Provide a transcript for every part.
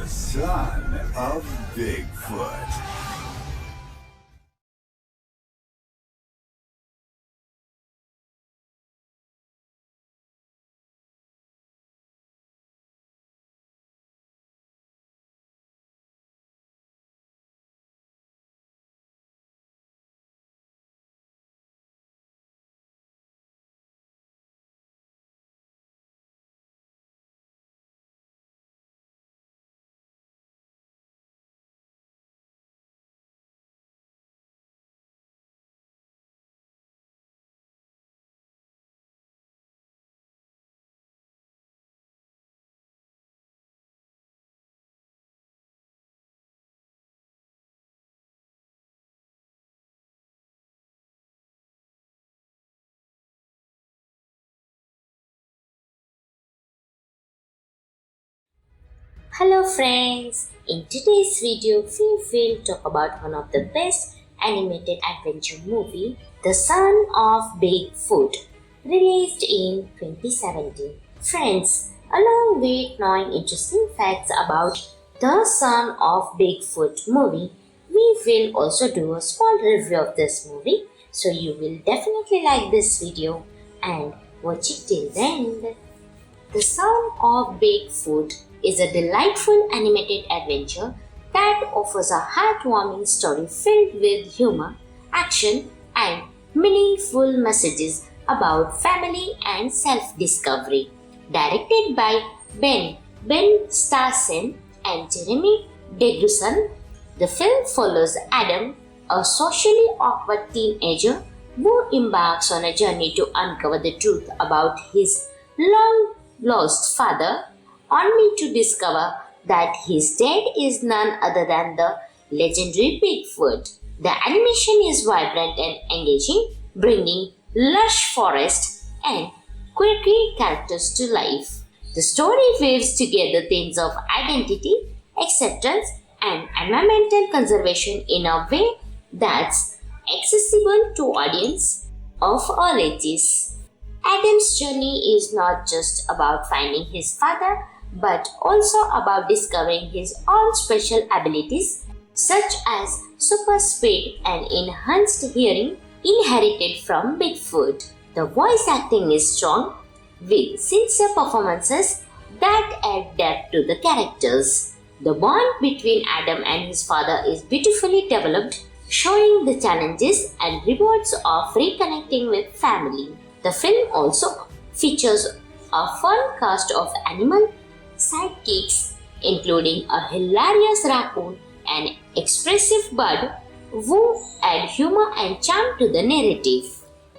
son of Bigfoot. Hello friends, in today's video we will talk about one of the best animated adventure movie, The Son of Bigfoot, released in 2017. Friends, along with knowing interesting facts about The Son of Bigfoot movie, we will also do a small review of this movie, so you will definitely like this video and watch it till the end. The Son of Bigfoot is a delightful animated adventure that offers a heartwarming story filled with humor, action, and meaningful messages about family and self-discovery. Directed by Ben Starsen and Jeremy Degruson, the film follows Adam, a socially awkward teenager who embarks on a journey to uncover the truth about his long lost father, only to discover that his dad is none other than the legendary Bigfoot. The animation is vibrant and engaging, bringing lush forest and quirky characters to life. The story weaves together themes of identity, acceptance, and environmental conservation in a way that's accessible to audience of all ages. Adam's journey is not just about finding his father, but also about discovering his own special abilities, such as super speed and enhanced hearing inherited from Bigfoot. The voice acting is strong, with sincere performances that add depth to the characters. The bond between Adam and his father is beautifully developed, showing the challenges and rewards of reconnecting with family. The film also features a fun cast of animal sidekicks, including a hilarious raccoon and expressive bird who add humor and charm to the narrative.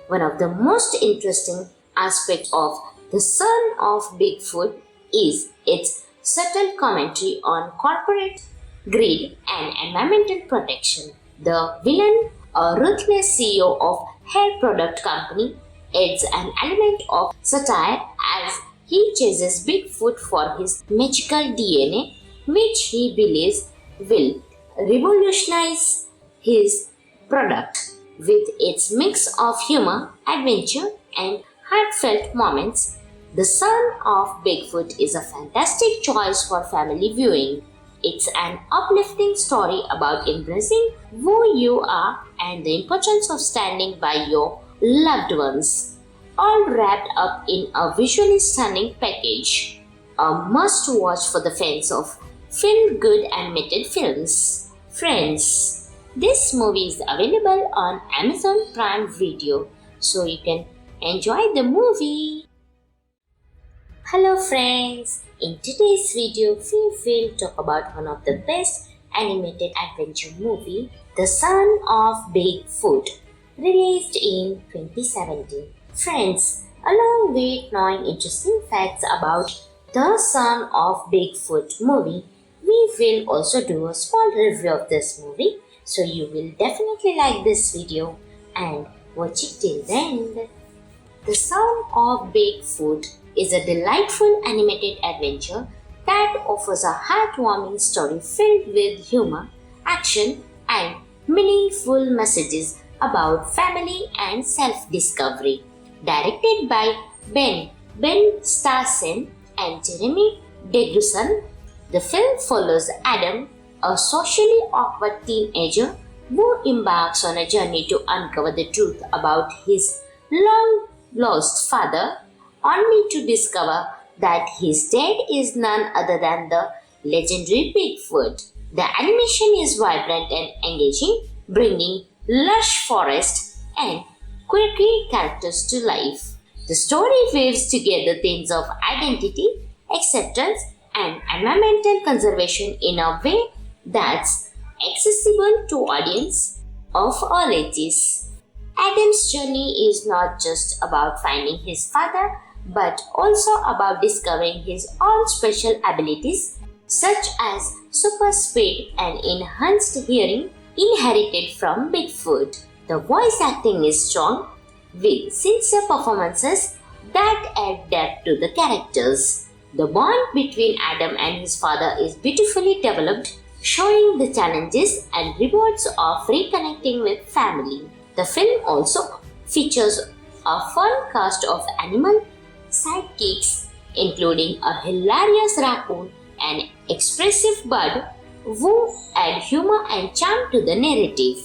One of the most interesting aspects of The Son of Bigfoot is its subtle commentary on corporate greed and environmental protection. The villain, a ruthless CEO of hair product company, adds an element of satire as he chases Bigfoot for his magical DNA, which he believes will revolutionize his product. With its mix of humor, adventure, and heartfelt moments, The Son of Bigfoot is a fantastic choice for family viewing. It's an uplifting story about embracing who you are and the importance of standing by your loved ones, all wrapped up in a visually stunning package. A must-watch for the fans of feel-good animated films. Friends, this movie is available on Amazon Prime Video, so you can enjoy the movie. Hello friends, in today's video we will talk about one of the best animated adventure movie, The Son of Bigfoot, released in 2017. Friends, along with knowing interesting facts about The Son of Bigfoot movie, we will also do a small review of this movie, so you will definitely like this video and watch it till the end. The Son of Bigfoot is a delightful animated adventure that offers a heartwarming story filled with humor, action, and meaningful messages about family and self-discovery. Directed by Ben Starsen and Jeremy Degruson, The film follows Adam, a socially awkward teenager who embarks on a journey to uncover the truth about his long lost father, only to discover that his dad is none other than the legendary Bigfoot. The animation is vibrant and engaging, bringing lush forest and quirky characters to life. The story weaves together themes of identity, acceptance, and environmental conservation in a way that's accessible to audience of all ages. Adam's journey is not just about finding his father, but also about discovering his own special abilities, such as super speed and enhanced hearing inherited from Bigfoot. The voice acting is strong, with sincere performances that add depth to the characters. The bond between Adam and his father is beautifully developed, showing the challenges and rewards of reconnecting with family. The film also features a fun cast of animal sidekicks, including a hilarious raccoon and expressive bird who add humor and charm to the narrative.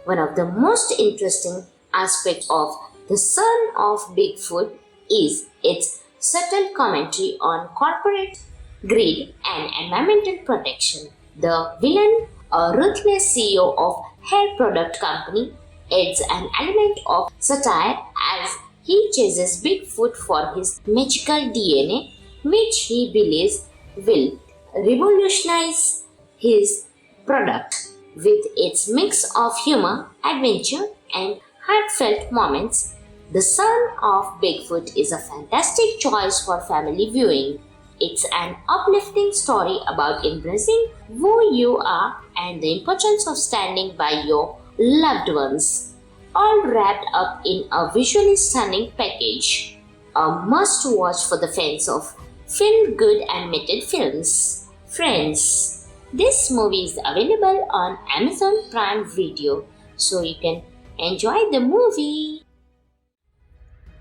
One of the most interesting aspects of The Son of Bigfoot is its subtle commentary on corporate greed and environmental protection. The villain, a ruthless CEO of hair product company, adds an element of satire as he chases Bigfoot for his magical DNA, which he believes will revolutionize his product. With its mix of humor, adventure, and heartfelt moments, The Son of Bigfoot is a fantastic choice for family viewing. It's an uplifting story about embracing who you are and the importance of standing by your loved ones, all wrapped up in a visually stunning package. A must-watch for the fans of feel-good animated films. Friends, this movie is available on Amazon Prime Video, so you can enjoy the movie.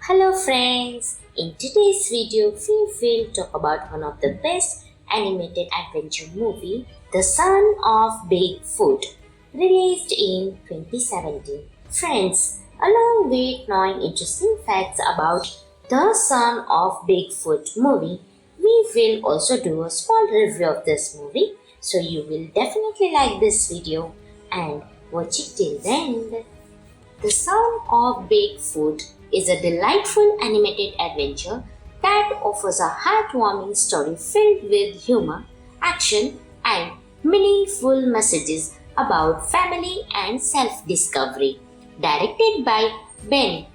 Hello friends, in today's video we will talk about one of the best animated adventure movie, The Son of Bigfoot, released in 2017. Friends, along with knowing interesting facts about The Son of Bigfoot movie, we will also do a small review of this movie, so you will definitely like this video and watch it till the end. The Son of Bigfoot is a delightful animated adventure that offers a heartwarming story filled with humor, action, and meaningful messages about family and self-discovery. Directed by Ben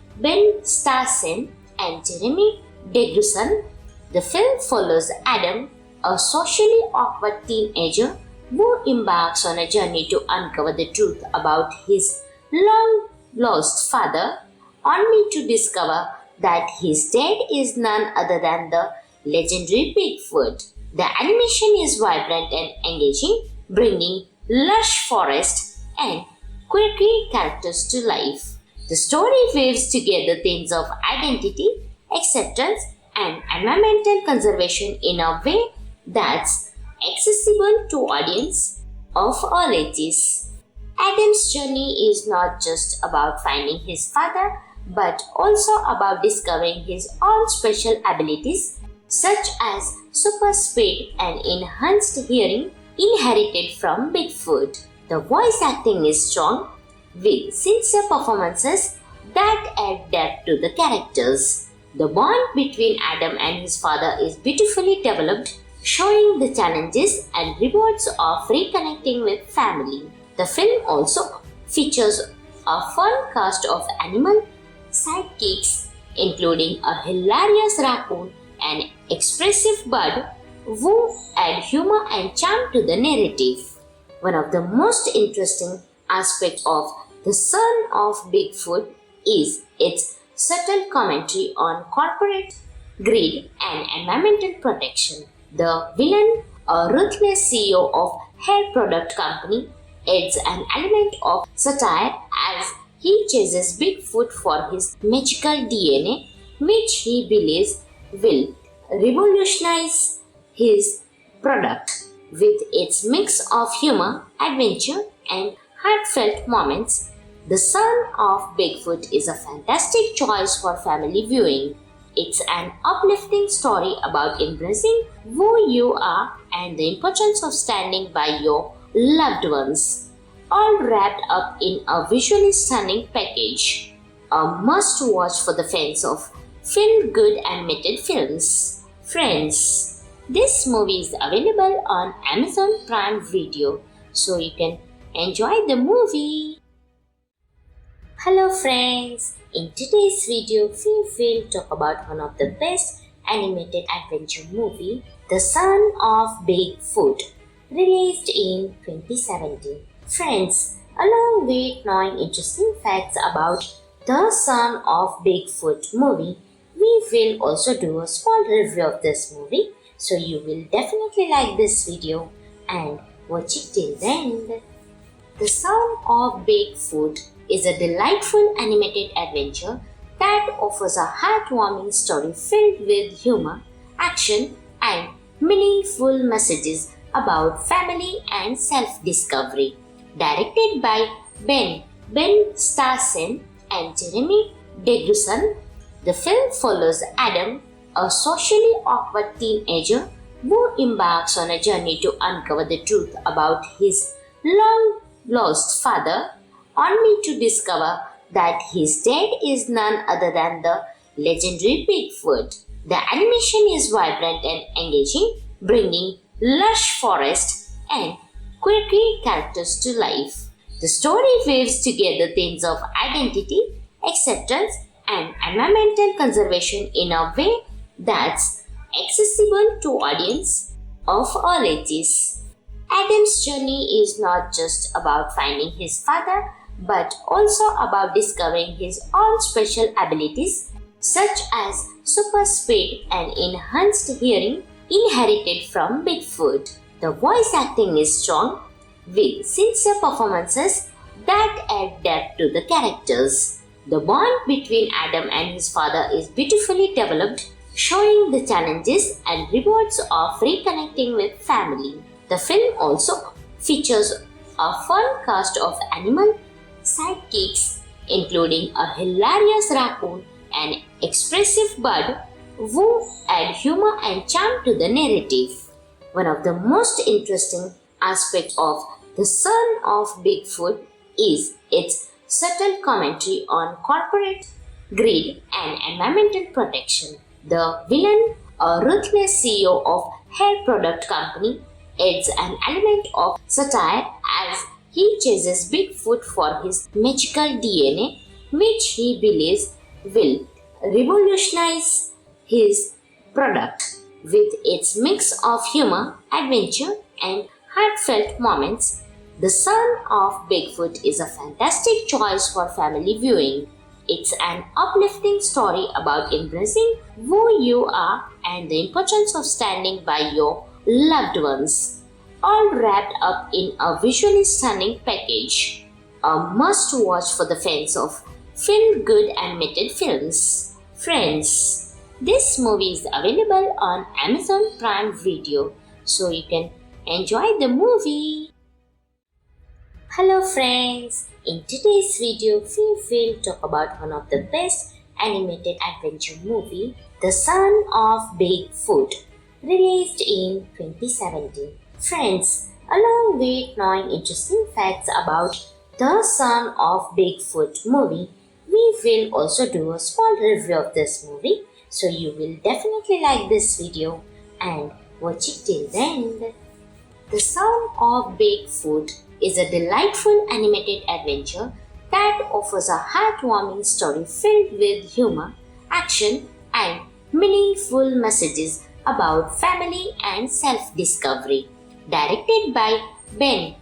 Starsen and Jeremy Deguson, the film follows Adam, a socially awkward teenager who embarks on a journey to uncover the truth about his long lost father, only to discover that his dad is none other than the legendary Bigfoot. The animation is vibrant and engaging, bringing lush forest and quirky characters to life. The story weaves together themes of identity, acceptance, and environmental conservation in a way that's accessible to audience of all ages. Adam's journey is not just about finding his father, but also about discovering his own special abilities, such as super speed and enhanced hearing inherited from Bigfoot. The voice acting is strong, with sincere performances that add depth to the characters. The bond between Adam and his father is beautifully developed, showing the challenges and rewards of reconnecting with family. The film also features a fun cast of animal sidekicks, including a hilarious raccoon and expressive bird who add humor and charm to the narrative. One of the most interesting aspects of The Son of Bigfoot is its subtle commentary on corporate greed and environmental protection. The villain, a ruthless CEO of hair product company, adds an element of satire as he chases Bigfoot for his magical DNA, which he believes will revolutionize his product. With its mix of humor, adventure, and heartfelt moments, The Son of Bigfoot is a fantastic choice for family viewing. It's an uplifting story about embracing who you are and the importance of standing by your loved ones, all wrapped up in a visually stunning package. A must watch for the fans of feel good animated films. Friends, this movie is available on Amazon Prime Video, so you can enjoy the movie. Hello friends, in today's video we will talk about one of the best animated adventure movie, The Son of Bigfoot, released in 2017. Friends, along with knowing interesting facts about The Son of Bigfoot movie, we will also do a small review of this movie, so you will definitely like this video and watch it till the end. The Son of Bigfoot is a delightful animated adventure that offers a heartwarming story filled with humor, action, and meaningful messages about family and self-discovery. Directed by Ben Starsen and Jeremy Deguson, the film follows Adam, a socially awkward teenager who embarks on a journey to uncover the truth about his long-lost father, only to discover that his dad is none other than the legendary Bigfoot. The animation is vibrant and engaging, bringing lush forest and quirky characters to life. The story weaves together themes of identity, acceptance, and environmental conservation in a way that's accessible to audience of all ages. Adam's journey is not just about finding his father, but also about discovering his own special abilities, such as super speed and enhanced hearing inherited from Bigfoot. The voice acting is strong, with sincere performances that add depth to the characters. The bond between Adam and his father is beautifully developed, showing the challenges and rewards of reconnecting with family. The film also features a fun cast of animal sidekicks, including a hilarious raccoon and expressive bird who add humor and charm to the narrative. One of the most interesting aspects of The Son of Bigfoot is its subtle commentary on corporate greed and environmental protection. The villain, a ruthless CEO of hair product company, adds an element of satire as he chases Bigfoot for his magical DNA, which he believes will revolutionize his product. With its mix of humor, adventure, and heartfelt moments, The Son of Bigfoot is a fantastic choice for family viewing. It's an uplifting story about embracing who you are and the importance of standing by your loved ones, all wrapped up in a visually stunning package. A must watch for the fans of feel good animated films. Friends, this movie is available on Amazon Prime Video, so you can enjoy the movie. Hello friends, in today's video we will talk about one of the best animated adventure movie, The Son of Bigfoot, released in 2017. Friends, along with knowing interesting facts about The Son of Bigfoot movie, we will also do a small review of this movie, so you will definitely like this video and watch it till the end. The Son of Bigfoot is a delightful animated adventure that offers a heartwarming story filled with humor, action, and meaningful messages about family and self-discovery. Directed by Ben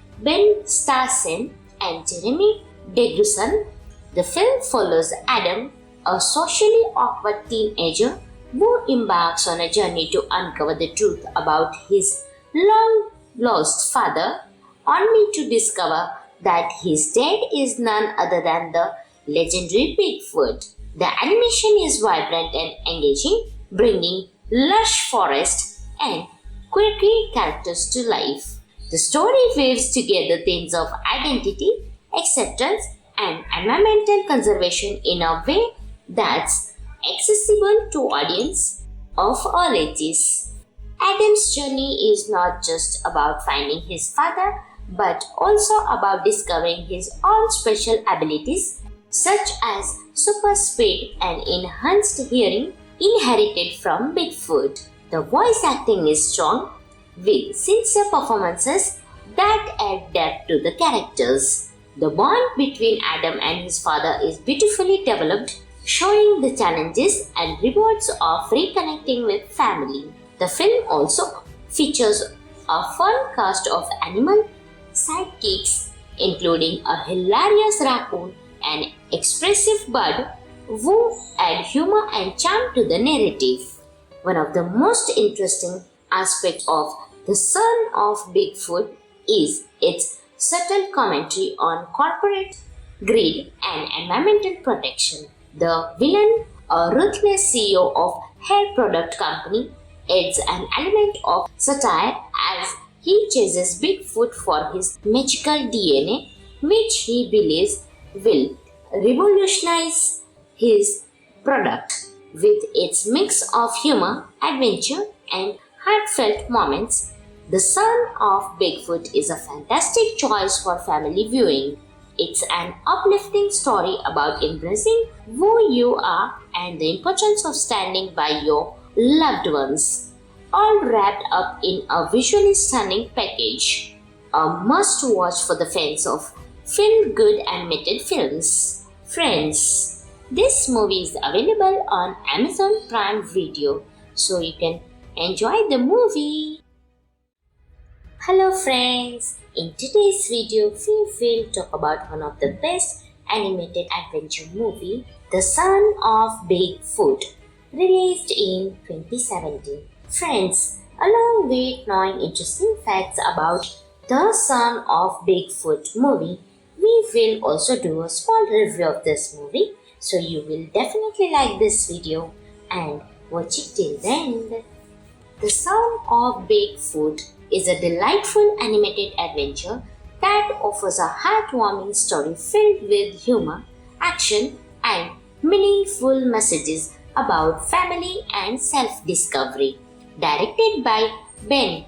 Starsen and Jeremy Deguson, the film follows Adam, a socially awkward teenager who embarks on a journey to uncover the truth about his long-lost father, only to discover that his dad is none other than the legendary Bigfoot. The animation is vibrant and engaging, bringing lush forest and quirky characters to life. The story weaves together themes of identity, acceptance, and environmental conservation in a way that's accessible to audience of all ages. Adam's journey is not just about finding his father, but also about discovering his own special abilities, such as super speed and enhanced hearing inherited from Bigfoot. The voice acting is strong, with sincere performances that add depth to the characters. The bond between Adam and his father is beautifully developed, showing the challenges and rewards of reconnecting with family. The film also features a fun cast of animal sidekicks, including a hilarious raccoon and expressive bird who add humor and charm to the narrative. One of the most interesting aspects of The Son of Bigfoot is its subtle commentary on corporate greed and environmental protection. The villain, a ruthless CEO of hair product company, adds an element of satire as he chases Bigfoot for his magical DNA, which he believes will revolutionize his product. With its mix of humor, adventure, and heartfelt moments, The Son of Bigfoot is a fantastic choice for family viewing. It's an uplifting story about embracing who you are and the importance of standing by your loved ones, all wrapped up in a visually stunning package. A must-watch for the fans of feel-good animated films. Friends, this movie is available on Amazon Prime Video, so you can enjoy the movie. Hello friends, in today's video we will talk about one of the best animated adventure movie, The Son of Bigfoot, released in 2017. Friends, along with knowing interesting facts about The Son of Bigfoot movie, we will also do a small review of this movie, so you will definitely like this video and watch it till the end. The Son of Bigfoot is a delightful animated adventure that offers a heartwarming story filled with humor, action, and meaningful messages about family and self-discovery. Directed by Ben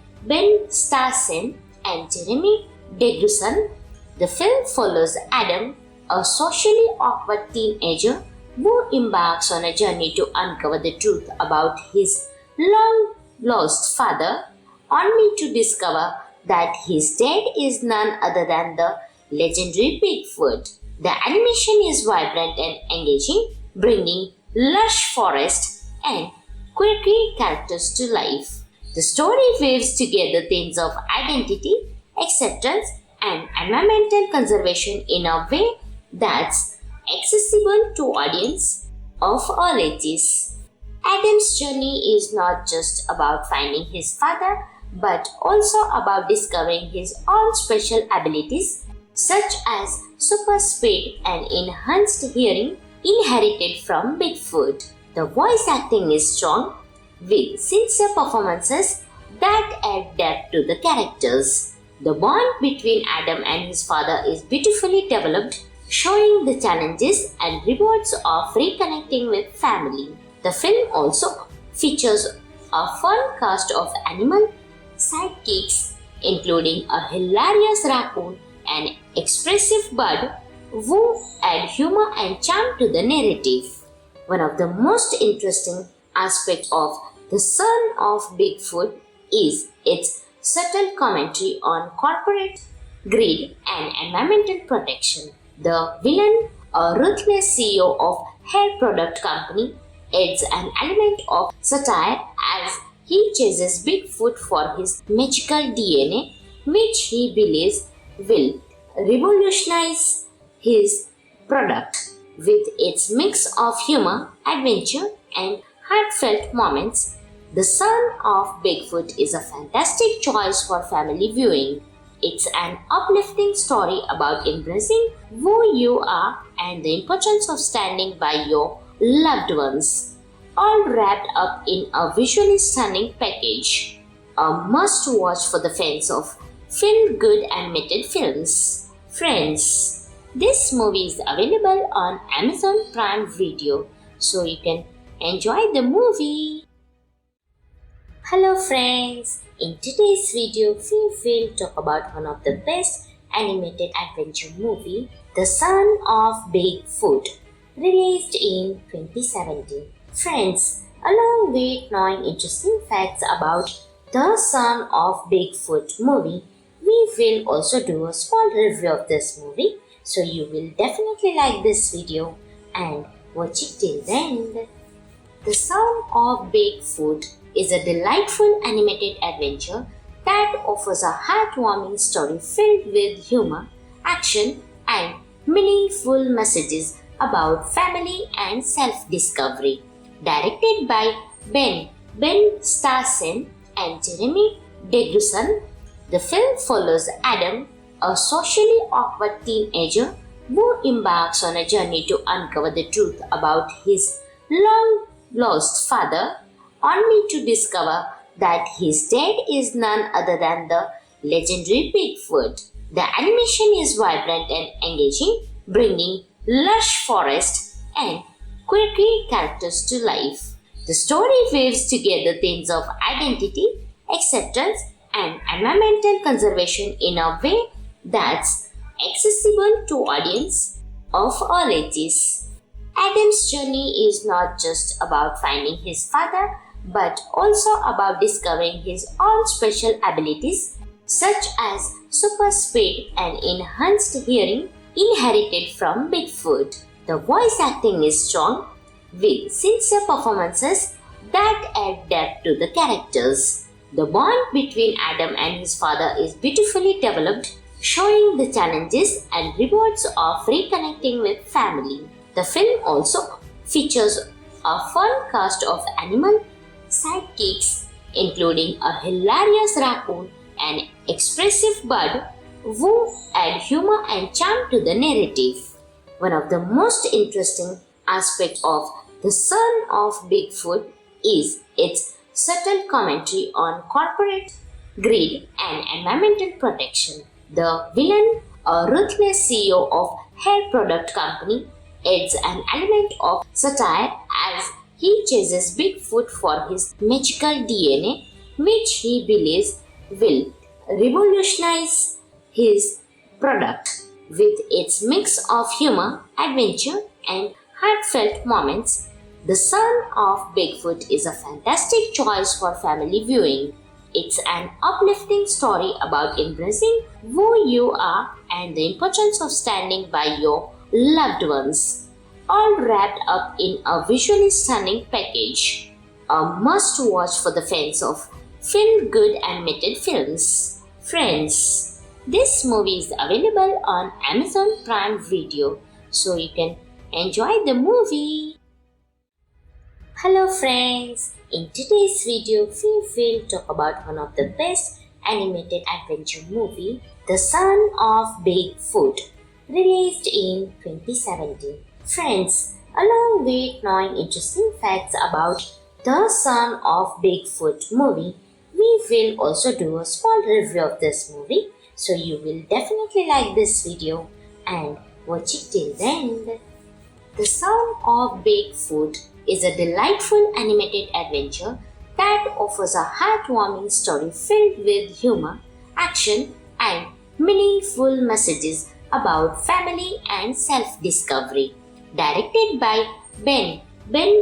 Starsen and Jeremy Degruson, the film follows Adam, a socially awkward teenager who embarks on a journey to uncover the truth about his long-lost father, only to discover that his dad is none other than the legendary Bigfoot. The animation is vibrant and engaging, bringing lush forests and quirky characters to life. The story weaves together themes of identity, acceptance, and environmental conservation in a way that's accessible to audience of all ages. Adam's journey is not just about finding his father, but also about discovering his own special abilities, such as super speed and enhanced hearing inherited from Bigfoot. The voice acting is strong, with sincere performances that add depth to the characters. The bond between Adam and his father is beautifully developed, showing the challenges and rewards of reconnecting with family. The film also features a fun cast of animal sidekicks, including a hilarious raccoon and expressive bird who add humor and charm to the narrative. One of the most interesting aspects of The Son of Bigfoot is its subtle commentary on corporate greed and environmental protection. The villain, a ruthless CEO of hair product company, adds an element of satire as he chases Bigfoot for his magical DNA, which he believes will revolutionize his product. With its mix of humor, adventure, and heartfelt moments, The Son of Bigfoot is a fantastic choice for family viewing. It's an uplifting story about embracing who you are and the importance of standing by your loved ones, all wrapped up in a visually stunning package. a must-watch for the fans of feel-good animated films. Friends, this movie is available on Amazon Prime Video, so you can enjoy the movie. Hello friends, in today's video we will talk about one of the best animated adventure movie, The Son of Bigfoot, released in 2017. Friends, along with knowing interesting facts about The Son of Bigfoot movie, we will also do a small review of this movie, so you will definitely like this video and watch it till the end. The Son of Bigfoot is a delightful animated adventure that offers a heartwarming story filled with humor, action, and meaningful messages about family and self-discovery. Directed by Ben Starsen and Jeremy Degruson, the film follows Adam, a socially awkward teenager who embarks on a journey to uncover the truth about his long-lost father, only to discover that his dad is none other than the legendary Bigfoot. The animation is vibrant and engaging, bringing lush forest and quirky characters to life. The story weaves together themes of identity, acceptance, and environmental conservation in a way that's accessible to audience of all ages. Adam's journey is not just about finding his father, but also about discovering his own special abilities, such as super speed and enhanced hearing inherited from Bigfoot. The voice acting is strong, with sincere performances that add depth to the characters. The bond between Adam and his father is beautifully developed, showing the challenges and rewards of reconnecting with family. The film also features a fun cast of animal sidekicks, including a hilarious raccoon and expressive bird who add humor and charm to the narrative. One of the most interesting aspects of The Son of Bigfoot is its subtle commentary on corporate greed and environmental protection. The villain, a ruthless CEO of hair product company, adds an element of satire as he chases Bigfoot for his magical DNA, which he believes will revolutionize his product. With its mix of humor, adventure, and heartfelt moments, The Son of Bigfoot is a fantastic choice for family viewing. It's an uplifting story about embracing who you are and the importance of standing by your loved ones, all wrapped up in a visually stunning package. A must-watch for the fans of feel-good animated films. Friends, this movie is available on Amazon Prime Video, so you can enjoy the movie. Hello friends, in today's video we will talk about one of the best animated adventure movie, The Son of Bigfoot, released in 2017. Friends, along with knowing interesting facts about The Son of Bigfoot movie, we will also do a small review of this movie, so you will definitely like this video and watch it till the end. The Son of Bigfoot is a delightful animated adventure that offers a heartwarming story filled with humor, action, and meaningful messages about family and self-discovery. Directed by Ben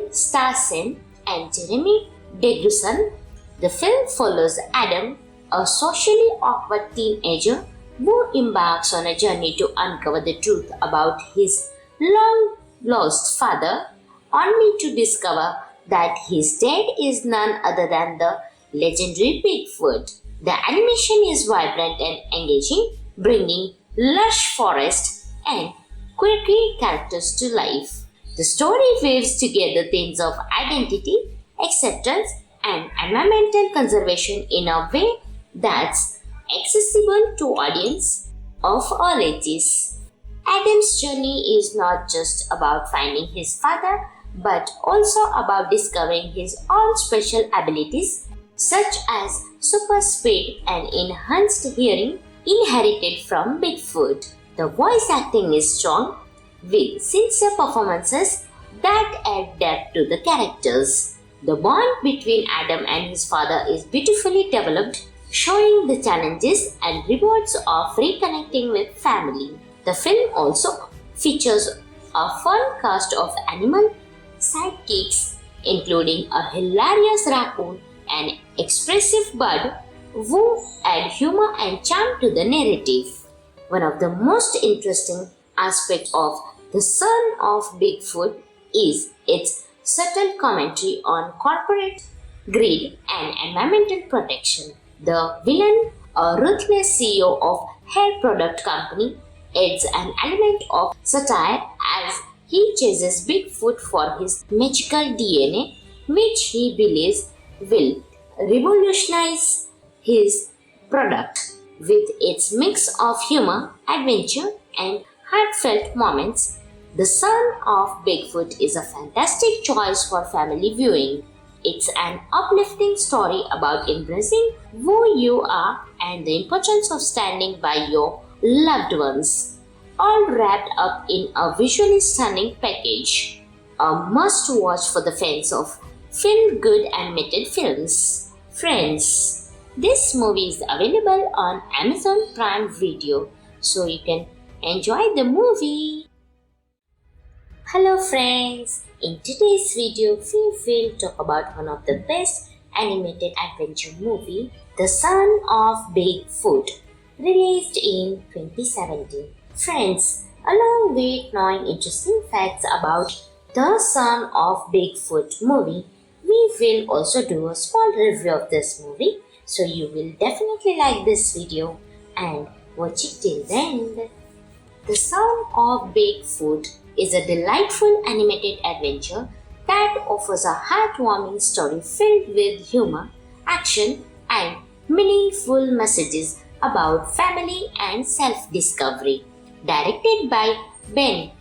Starsen and Jeremy Degruson, the film follows Adam, a socially awkward teenager who embarks on a journey to uncover the truth about his long-lost father, only to discover that his dad is none other than the legendary Bigfoot. The animation is vibrant and engaging, bringing lush forest and quirky characters to life. The story weaves together themes of identity, acceptance, and environmental conservation in a way that's accessible to audience of all ages. Adam's journey is not just about finding his father, but also about discovering his own special abilities, such as super speed and enhanced hearing inherited from Bigfoot. The voice acting is strong, with sincere performances that add depth to the characters. The bond between Adam and his father is beautifully developed, showing the challenges and rewards of reconnecting with family. The film also features a fun cast of animal sidekicks, including a hilarious raccoon and expressive bird who add humor and charm to the narrative. One of the most interesting aspects of The Son of Bigfoot is its subtle commentary on corporate greed and environmental protection. The villain, a ruthless CEO of hair product company, adds an element of satire as he chases Bigfoot for his magical DNA, which he believes will revolutionize his product. With its mix of humor, adventure, and heartfelt moments, The Son of Bigfoot is a fantastic choice for family viewing. It's an uplifting story about embracing who you are and the importance of standing by your loved ones, all wrapped up in a visually stunning package. A must watch for the fans of feel good animated films. Friends, this movie is available on Amazon Prime Video, so you can enjoy the movie. Hello friends, in today's video we will talk about one of the best animated adventure movie, The Son of Bigfoot, released in 2017. Friends, along with knowing interesting facts about The Son of Bigfoot movie, we will also do a small review of this movie, so you will definitely like this video and watch it till the end. The Son of Bigfoot is a delightful animated adventure that offers a heartwarming story filled with humor, action, and meaningful messages about family and self-discovery. Directed by Ben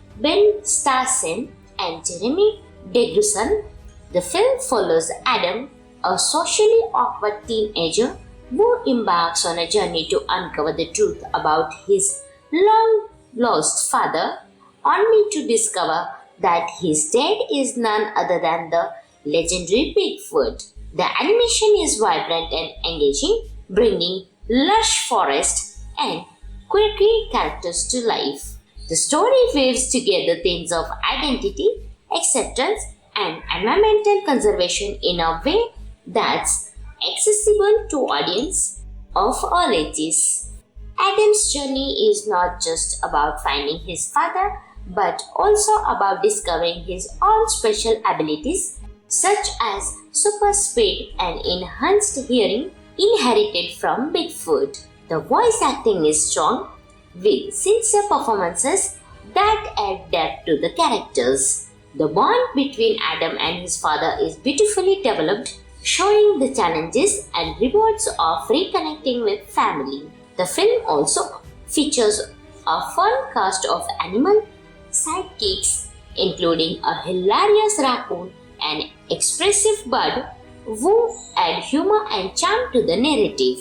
Starsen and Jeremy Deguson, the film follows Adam, a socially awkward teenager who embarks on a journey to uncover the truth about his long-lost father, only to discover that his dad is none other than the legendary Bigfoot. The animation is vibrant and engaging, bringing lush forest and quirky characters to life. The story weaves together themes of identity, acceptance, and environmental conservation in a way that's accessible to audience of all ages. Adam's journey is not just about finding his father, but also about discovering his own special abilities, such as super speed and enhanced hearing inherited from Bigfoot. The voice acting is strong, with sincere performances that add depth to the characters. The bond between Adam and his father is beautifully developed, showing the challenges and rewards of reconnecting with family. The film also features a fun cast of animal sidekicks, including a hilarious raccoon and expressive bird who add humor and charm to the narrative.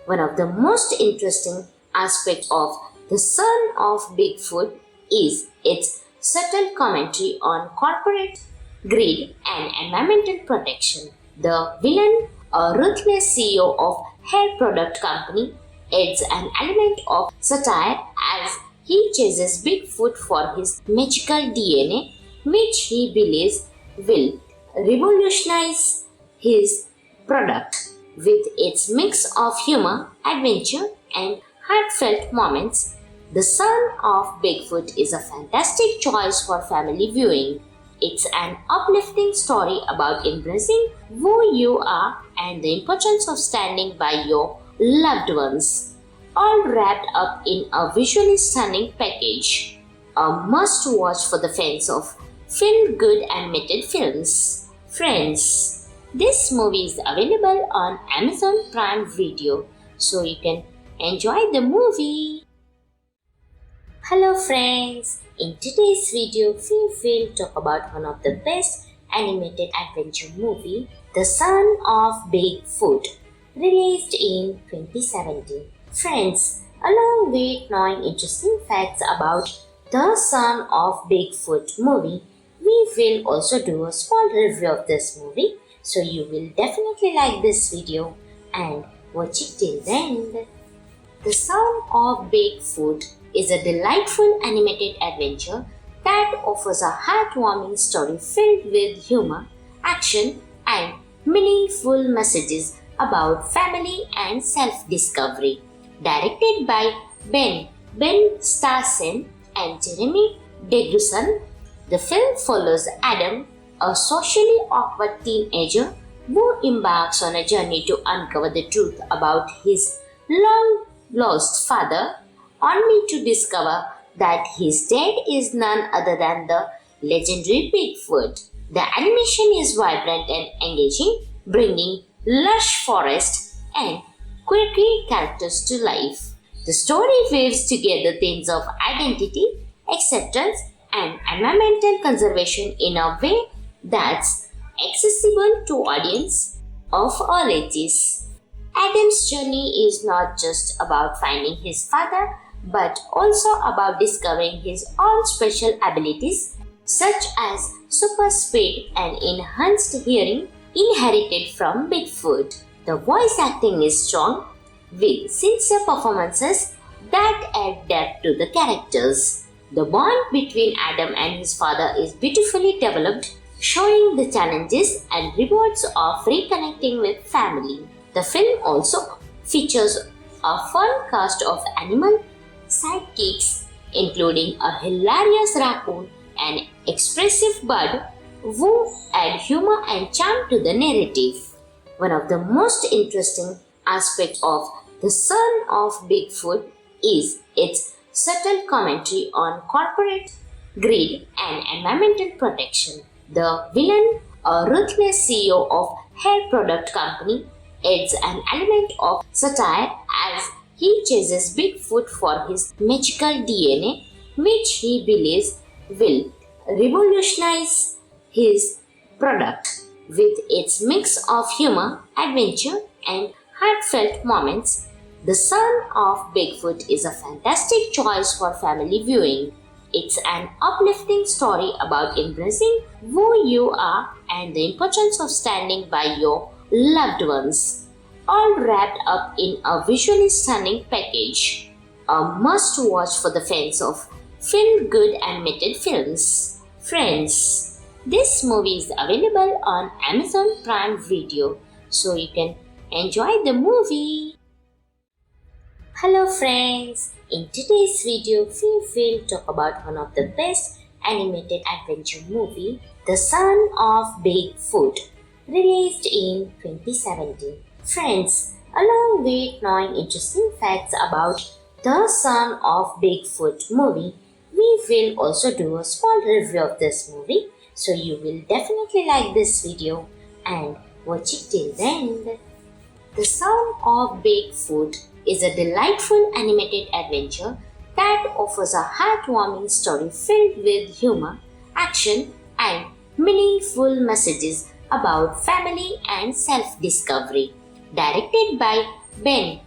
One of the most interesting aspects of The Son of Bigfoot is its subtle commentary on corporate greed and environmental protection. The villain, a ruthless CEO of hair product company, adds an element of satire as he chases Bigfoot for his magical DNA, which he believes will revolutionize his product. With its mix of humor, adventure, and heartfelt moments, The Son of Bigfoot is a fantastic choice for family viewing. It's an uplifting story about embracing who you are and the importance of standing by your loved ones, all wrapped up in a visually stunning package. A must watch for the fans of feel good animated films. Friends, this movie is available on Amazon Prime Video, so you can enjoy the movie. Hello friends, in today's video we will talk about one of the best animated adventure movie, The Son of Bigfoot, released in 2017. Friends, along with knowing interesting facts about The Son of Bigfoot movie, we will also do a small review of this movie, so you will definitely like this video and watch it till the end. The Son of Bigfoot is a delightful animated adventure that offers a heartwarming story filled with humor, action, and meaningful messages about family and self-discovery. Directed by Ben Starsen and Jeremy Deguson, the film follows Adam, a socially awkward teenager who embarks on a journey to uncover the truth about his long-lost father, only to discover that his dad is none other than the legendary Bigfoot. The animation is vibrant and engaging, bringing lush forest and quirky characters to life. The story weaves together themes of identity, acceptance, and environmental conservation in a way that's accessible to audience of all ages. Adam's journey is not just about finding his father, but also about discovering his own special abilities, such as super speed and enhanced hearing inherited from Bigfoot. The voice acting is strong, with sincere performances that add depth to the characters. The bond between Adam and his father is beautifully developed, showing the challenges and rewards of reconnecting with family. The film also features a fun cast of animal sidekicks, including a hilarious raccoon and expressive bird who add humor and charm to the narrative. One of the most interesting aspects of The Son of Bigfoot is its subtle commentary on corporate greed and environmental protection. The villain, a ruthless CEO of hair product company, adds an element of satire as he chases Bigfoot for his magical DNA, which he believes will revolutionize his product. With its mix of humor, adventure, and heartfelt moments, The Son of Bigfoot is a fantastic choice for family viewing. It's an uplifting story about embracing who you are and the importance of standing by your loved ones, all wrapped up in a visually stunning package. A must-watch for the fans of feel-good animated films. Friends, this movie is available on Amazon Prime Video, so you can enjoy the movie. Hello friends, in today's video we will talk about one of the best animated adventure movie, The Son of Bigfoot, released in 2017. Friends, along with knowing interesting facts about The Son of Bigfoot movie, we will also do a small review of this movie, so you will definitely like this video and watch it till the end. The Son of Bigfoot is a delightful animated adventure that offers a heartwarming story filled with humor, action, and meaningful messages about family and self-discovery. Directed by Ben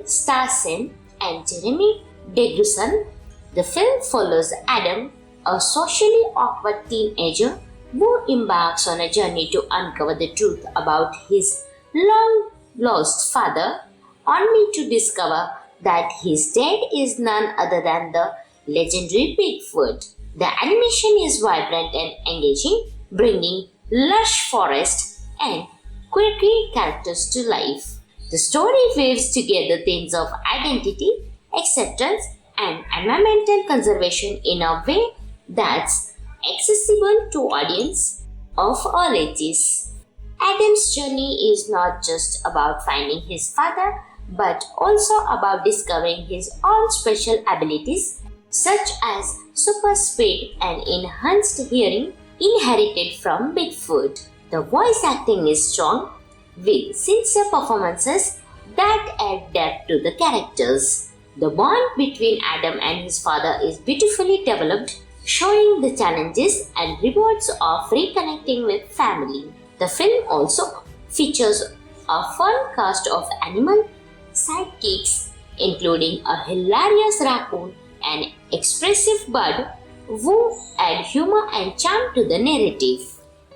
Starsen and Jeremy Deguson, the film follows Adam, a socially awkward teenager who embarks on a journey to uncover the truth about his long-lost father, only to discover that his dad is none other than the legendary Bigfoot. The animation is vibrant and engaging, bringing lush forest and quirky characters to life. The story weaves together themes of identity, acceptance, and environmental conservation in a way that's accessible to audience of all ages. Adam's journey is not just about finding his father, but also about discovering his own special abilities, such as super speed and enhanced hearing inherited from Bigfoot. The voice acting is strong, with sincere performances that add depth to the characters. The bond between Adam and his father is beautifully developed, showing the challenges and rewards of reconnecting with family. The film also features a fun cast of animal sidekicks, including a hilarious raccoon and expressive bird who add humor and charm to the narrative.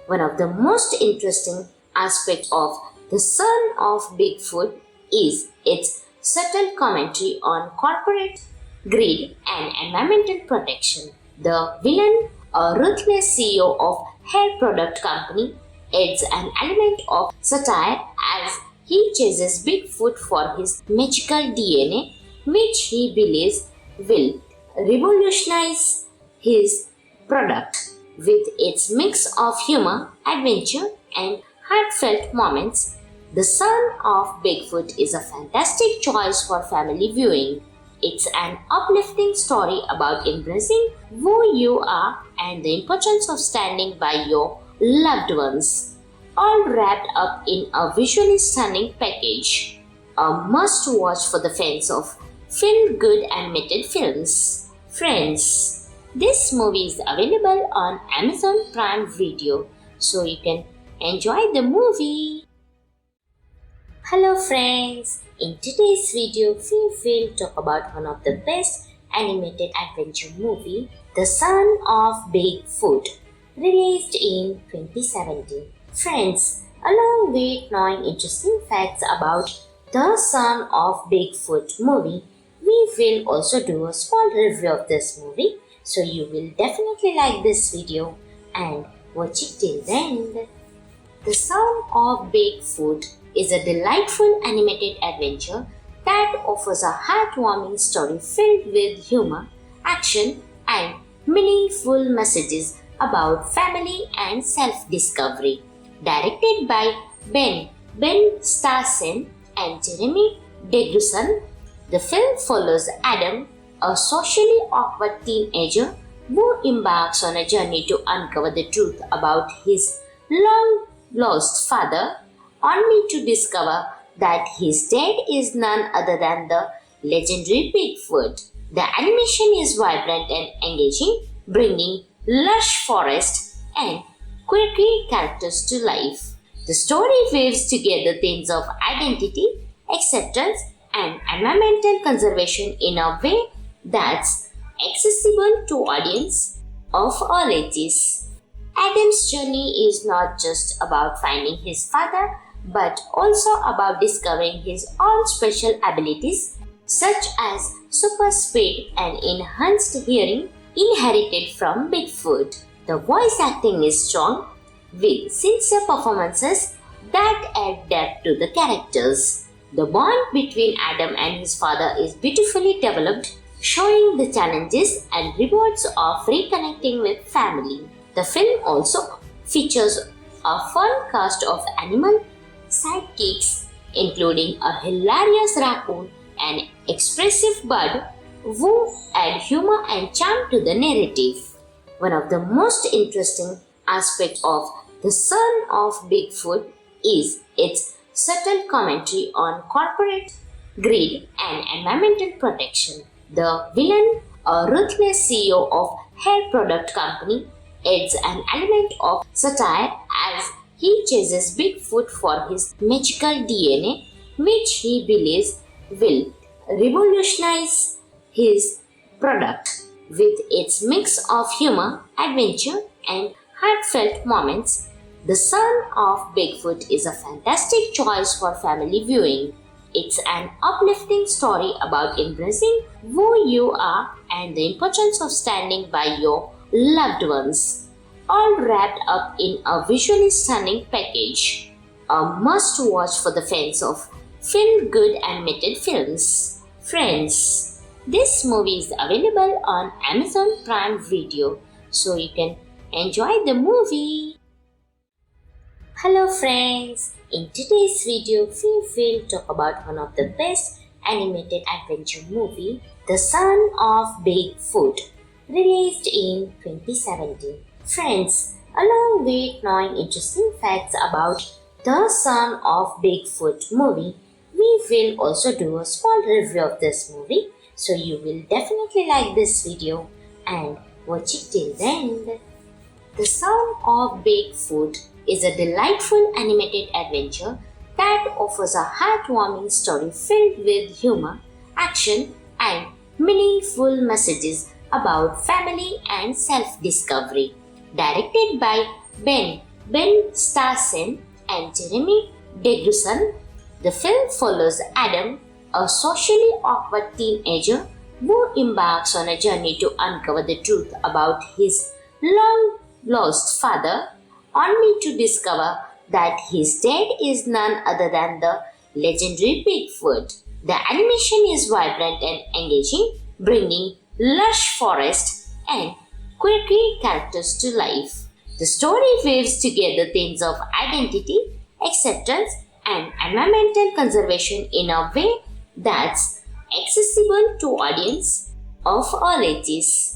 One of the most interesting aspects of The Son of Bigfoot is its subtle commentary on corporate greed and environmental protection. The villain, a ruthless CEO of hair product company, adds an element of satire as he chases Bigfoot for his magical DNA, which he believes will revolutionize his product. With its mix of humor, adventure, and heartfelt moments, The Son of Bigfoot is a fantastic choice for family viewing. It's an uplifting story about embracing who you are and the importance of standing by your loved ones, all wrapped up in a visually stunning package. A must watch for the fans of feel good animated films. Friends, this movie is available on Amazon Prime Video, so you can enjoy the movie. Hello friends, in today's video we will talk about one of the best animated adventure movie, The Son of Bigfoot, released in 2017. Friends, along with knowing interesting facts about The Son of Bigfoot movie, we will also do a small review of this movie, so you will definitely like this video and watch it till the end. The Son of Bigfoot is a delightful animated adventure that offers a heartwarming story filled with humor, action, and meaningful messages about family and self-discovery. Directed by Ben Starsen and Jeremy Degruson, the film follows Adam, a socially awkward teenager who embarks on a journey to uncover the truth about his long-lost father, only to discover that his dad is none other than the legendary Bigfoot. The animation is vibrant and engaging, bringing lush forest and quirky characters to life. The story weaves together themes of identity, acceptance, and environmental conservation in a way that's accessible to audience of all ages. Adam's journey is not just about finding his father, but also about discovering his own special abilities, such as super speed and enhanced hearing inherited from Bigfoot. The voice acting is strong, with sincere performances that add depth to the characters. The bond between Adam and his father is beautifully developed, showing the challenges and rewards of reconnecting with family. The film also features a fun cast of animal sidekicks, including a hilarious raccoon and expressive bird who add humor and charm to the narrative. One of the most interesting aspects of The Son of Bigfoot is its subtle commentary on corporate greed and environmental protection. The villain, a ruthless CEO of hair product company, adds an element of satire as he chases Bigfoot for his magical DNA, which he believes will revolutionize his product. With its mix of humor, adventure, and heartfelt moments, The Son of Bigfoot is a fantastic choice for family viewing. It's an uplifting story about embracing who you are and the importance of standing by your loved ones, all wrapped up in a visually stunning package. A must watch for the fans of feel good animated films. Friends, this movie is available on Amazon Prime Video, so you can enjoy the movie. Hello friends, in today's video we will talk about one of the best animated adventure movie, The Son of Bigfoot, released in 2017. Friends, along with knowing interesting facts about The Son of Bigfoot movie, we will also do a small review of this movie, so you will definitely like this video and watch it till the end. The Son of Bigfoot is a delightful animated adventure that offers a heartwarming story filled with humor, action, and meaningful messages about family and self-discovery. Directed by Ben Starsen and Jeremy Degruson, the film follows Adam, a socially awkward teenager who embarks on a journey to uncover the truth about his long lost father, only to discover that his dad is none other than the legendary Bigfoot. The animation is vibrant and engaging, bringing lush forest and quirky characters to life. The story weaves together themes of identity, acceptance, and environmental conservation in a way that's accessible to audience of all ages.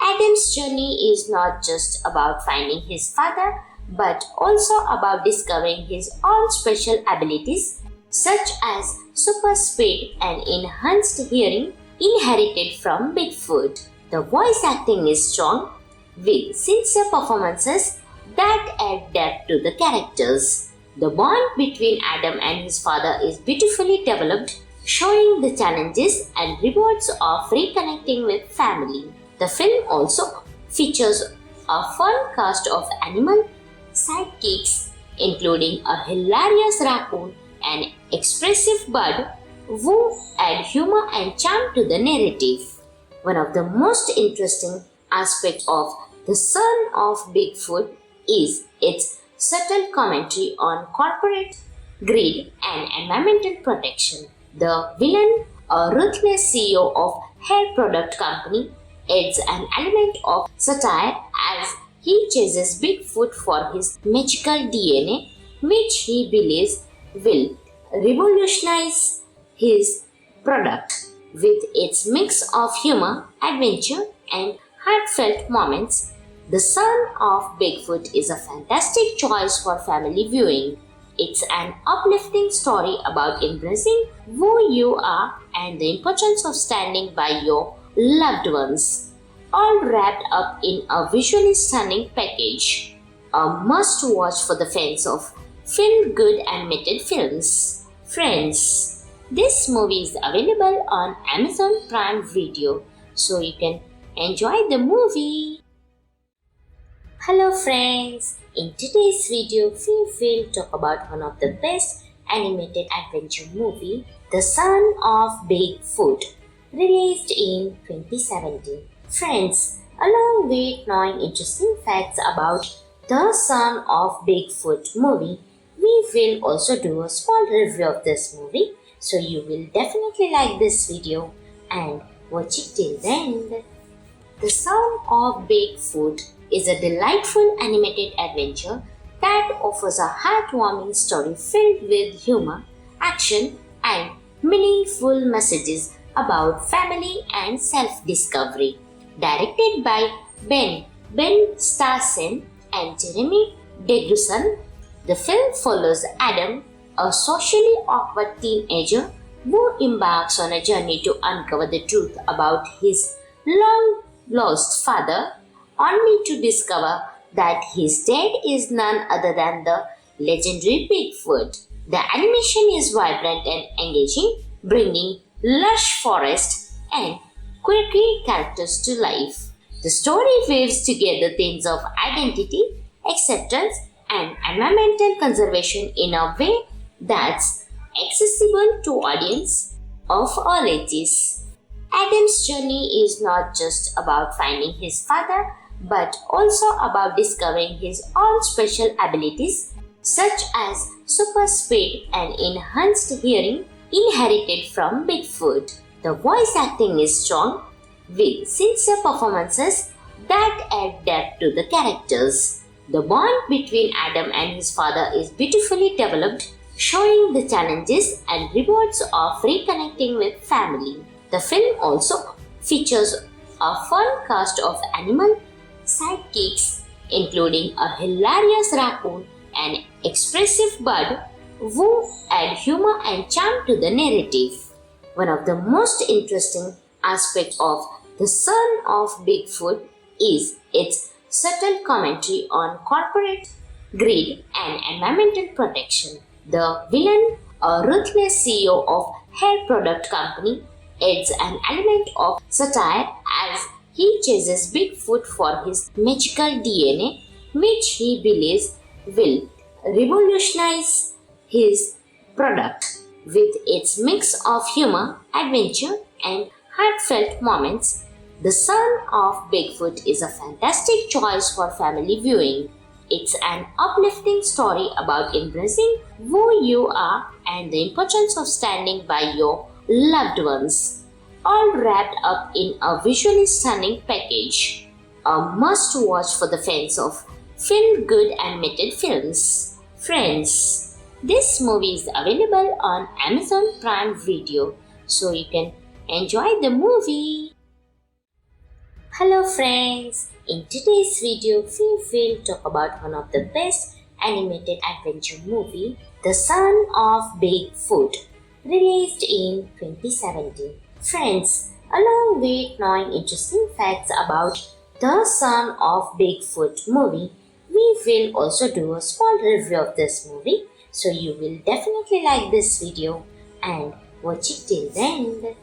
Adam's journey is not just about finding his father, but also about discovering his own special abilities, such as super speed and enhanced hearing inherited from Bigfoot. The voice acting is strong, with sincere performances that add depth to the characters. The bond between Adam and his father is beautifully developed, showing the challenges and rewards of reconnecting with family. The film also features a fun cast of animal sidekicks, including a hilarious raccoon and expressive bird who add humor and charm to the narrative. One of the most interesting aspects of The Son of Bigfoot is its subtle commentary on corporate greed and environmental protection. The villain, a ruthless CEO of hair product company, adds an element of satire as he chases Bigfoot for his magical DNA, which he believes will revolutionize his product. With its mix of humor, adventure, and heartfelt moments, The Son of Bigfoot is a fantastic choice for family viewing. It's an uplifting story about embracing who you are and the importance of standing by your loved ones, all wrapped up in a visually stunning package. A must-watch for the fans of feel-good animated films. Friends, this movie is available on Amazon Prime Video, so you can enjoy the movie. Hello friends, in today's video we will talk about one of the best animated adventure movie, The Son of Bigfoot, released in 2017. Friends, along with knowing interesting facts about The Son of Bigfoot movie, we will also do a small review of this movie, so you will definitely like this video and watch it till the end. The Son of Bigfoot is a delightful animated adventure that offers a heartwarming story filled with humor, action, and meaningful messages about family and self-discovery. Directed by Ben Starsen and Jeremy Degruson, the film follows Adam, a socially awkward teenager who embarks on a journey to uncover the truth about his long-lost father, only to discover that his dad is none other than the legendary Bigfoot. The animation is vibrant and engaging, bringing lush forest and quirky characters to life. The story weaves together themes of identity, acceptance, and environmental conservation in a way that's accessible to audience of all ages. Adam's journey is not just about finding his father, but also about discovering his own special abilities, such as super speed and enhanced hearing inherited from Bigfoot. The voice acting is strong, with sincere performances that add depth to the characters. The bond between Adam and his father is beautifully developed, showing the challenges and rewards of reconnecting with family. The film also features a fun cast of animal sidekicks, including a hilarious raccoon and expressive bird who add humor and charm to the narrative. One of the most interesting aspects of The Son of Bigfoot is its subtle commentary on corporate greed and environmental protection. The villain, a ruthless CEO of hair product company, adds an element of satire as he chases Bigfoot for his magical DNA, which he believes will revolutionize his product. With its mix of humor, adventure, and heartfelt moments, The Son of Bigfoot is a fantastic choice for family viewing. It's an uplifting story about embracing who you are and the importance of standing by your loved ones, all wrapped up in a visually stunning package. A must watch for the fans of feel good animated films. Friends, this movie is available on Amazon Prime Video, so you can enjoy the movie. Hello friends, in today's video we will talk about one of the best animated adventure movie, The Son of Bigfoot, released in 2017. Friends, along with knowing interesting facts about The Son of Bigfoot movie, we will also do a small review of this movie, so you will definitely like this video and watch it till the end.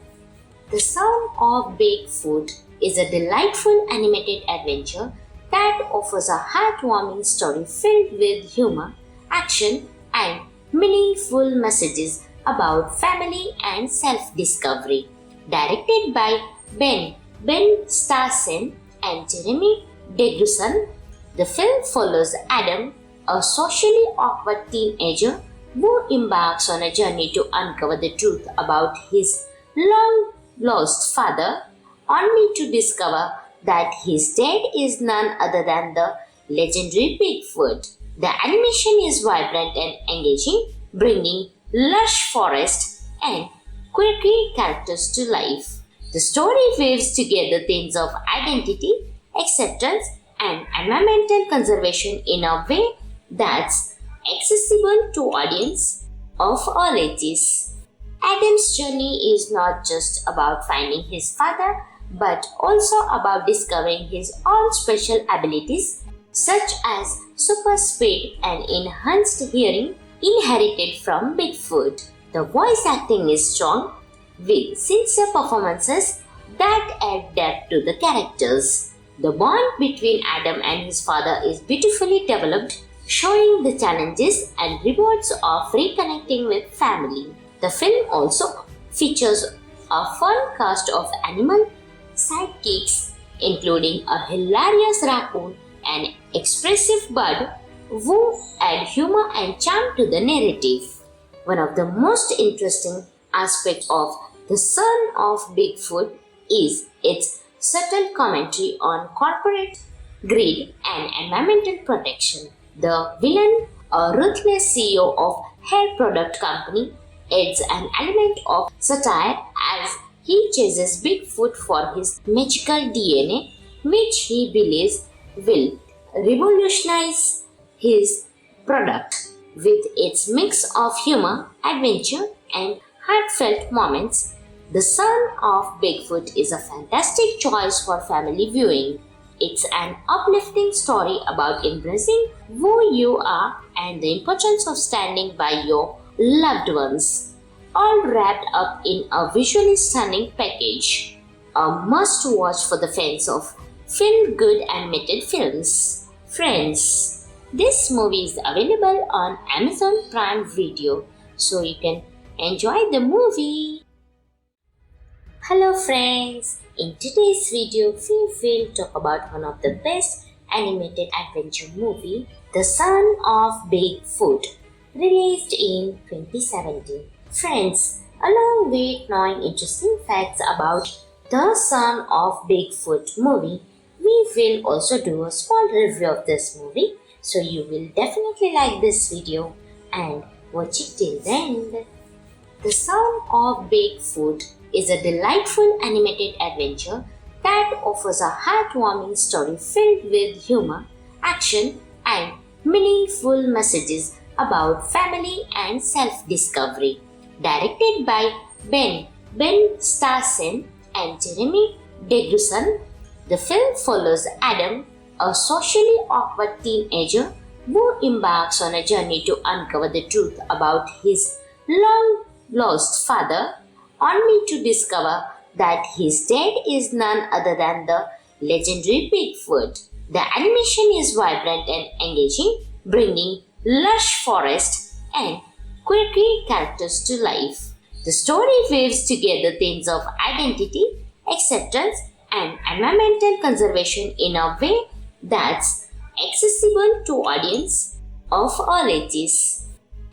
The Son of Bigfoot is a delightful animated adventure that offers a heartwarming story filled with humor, action, and meaningful messages about family and self-discovery. Directed by Ben Starsen and Jeremy Degruson, the film follows Adam, a socially awkward teenager who embarks on a journey to uncover the truth about his long-lost father, only to discover that his dad is none other than the legendary Bigfoot. The animation is vibrant and engaging, bringing lush forest and quirky characters to life. The story weaves together themes of identity, acceptance, and environmental conservation in a way that's accessible to audience of all ages. Adam's journey is not just about finding his father, but also about discovering his own special abilities, such as super speed and enhanced hearing inherited from Bigfoot. The voice acting is strong, with sincere performances that add depth to the characters. The bond between Adam and his father is beautifully developed, showing the challenges and rewards of reconnecting with family. The film also features a fun cast of animal sidekicks, including a hilarious raccoon and expressive bird who add humor and charm to the narrative. One of the most interesting aspects of The Son of Bigfoot is its subtle commentary on corporate greed and environmental protection. The villain, a ruthless CEO of hair product company, adds an element of satire as he chases Bigfoot for his magical DNA, which he believes will revolutionize his product. With its mix of humor, adventure, and heartfelt moments, The Son of Bigfoot is a fantastic choice for family viewing. It's an uplifting story about embracing who you are and the importance of standing by your loved ones, all wrapped up in a visually stunning package. A must watch for the fans of feel good animated films. Friends, this movie is available on Amazon Prime Video, so you can enjoy the movie. Hello friends, in today's video we will talk about one of the best animated adventure movie, The Son of Bigfoot, released in 2017. Friends, along with knowing interesting facts about The Son of Bigfoot movie, we will also do a small review of this movie, so you will definitely like this video and watch it till the end. The Son of Bigfoot is a delightful animated adventure that offers a heartwarming story filled with humor, action, and meaningful messages about family and self-discovery. Directed by Ben Starsen and Jeremy Degruson, the film follows Adam, a socially awkward teenager who embarks on a journey to uncover the truth about his long lost father, only to discover that his dad is none other than the legendary Bigfoot. The animation is vibrant and engaging, bringing lush forest and quirky characters to life. The story weaves together themes of identity, acceptance, and environmental conservation in a way that's accessible to audience of all ages.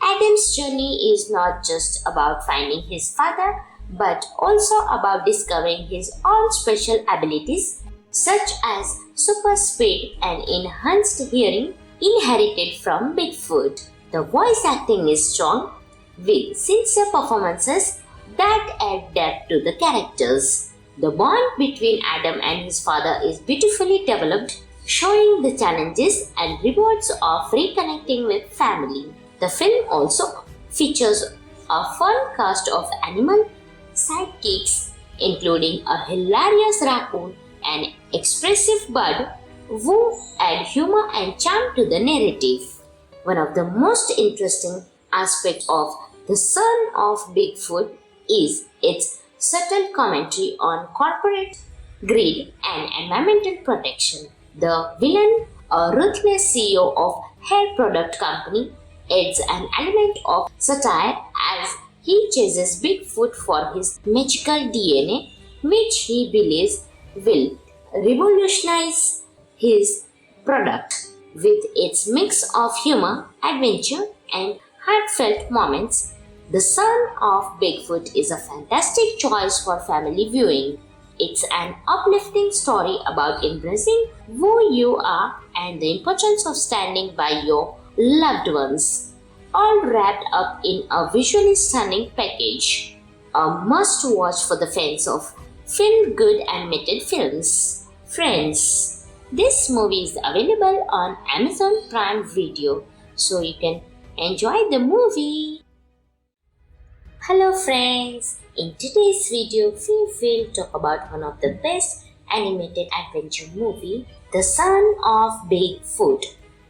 Adam's journey is not just about finding his father, but also about discovering his own special abilities, such as super speed and enhanced hearing inherited from Bigfoot. The voice acting is strong, with sincere performances that add depth to the characters. The bond between Adam and his father is beautifully developed, showing the challenges and rewards of reconnecting with family. The film also features a fun cast of animal sidekicks, including a hilarious raccoon and expressive bird who add humor and charm to the narrative. One of the most interesting aspects of The Son of Bigfoot is its subtle commentary on corporate greed and environmental protection. The villain, a ruthless CEO of hair product company, adds an element of satire as he chases Bigfoot for his magical DNA, which he believes will revolutionize his product. With its mix of humor, adventure, and heartfelt moments, The Son of Bigfoot is a fantastic choice for family viewing. It's an uplifting story about embracing who you are and the importance of standing by your loved ones, all wrapped up in a visually stunning package. A must-watch for the fans of feel-good animated films. Friends, this movie is available on Amazon Prime Video, so you can enjoy the movie. Hello friends, in today's video we will talk about one of the best animated adventure movie, The Son of Bigfoot,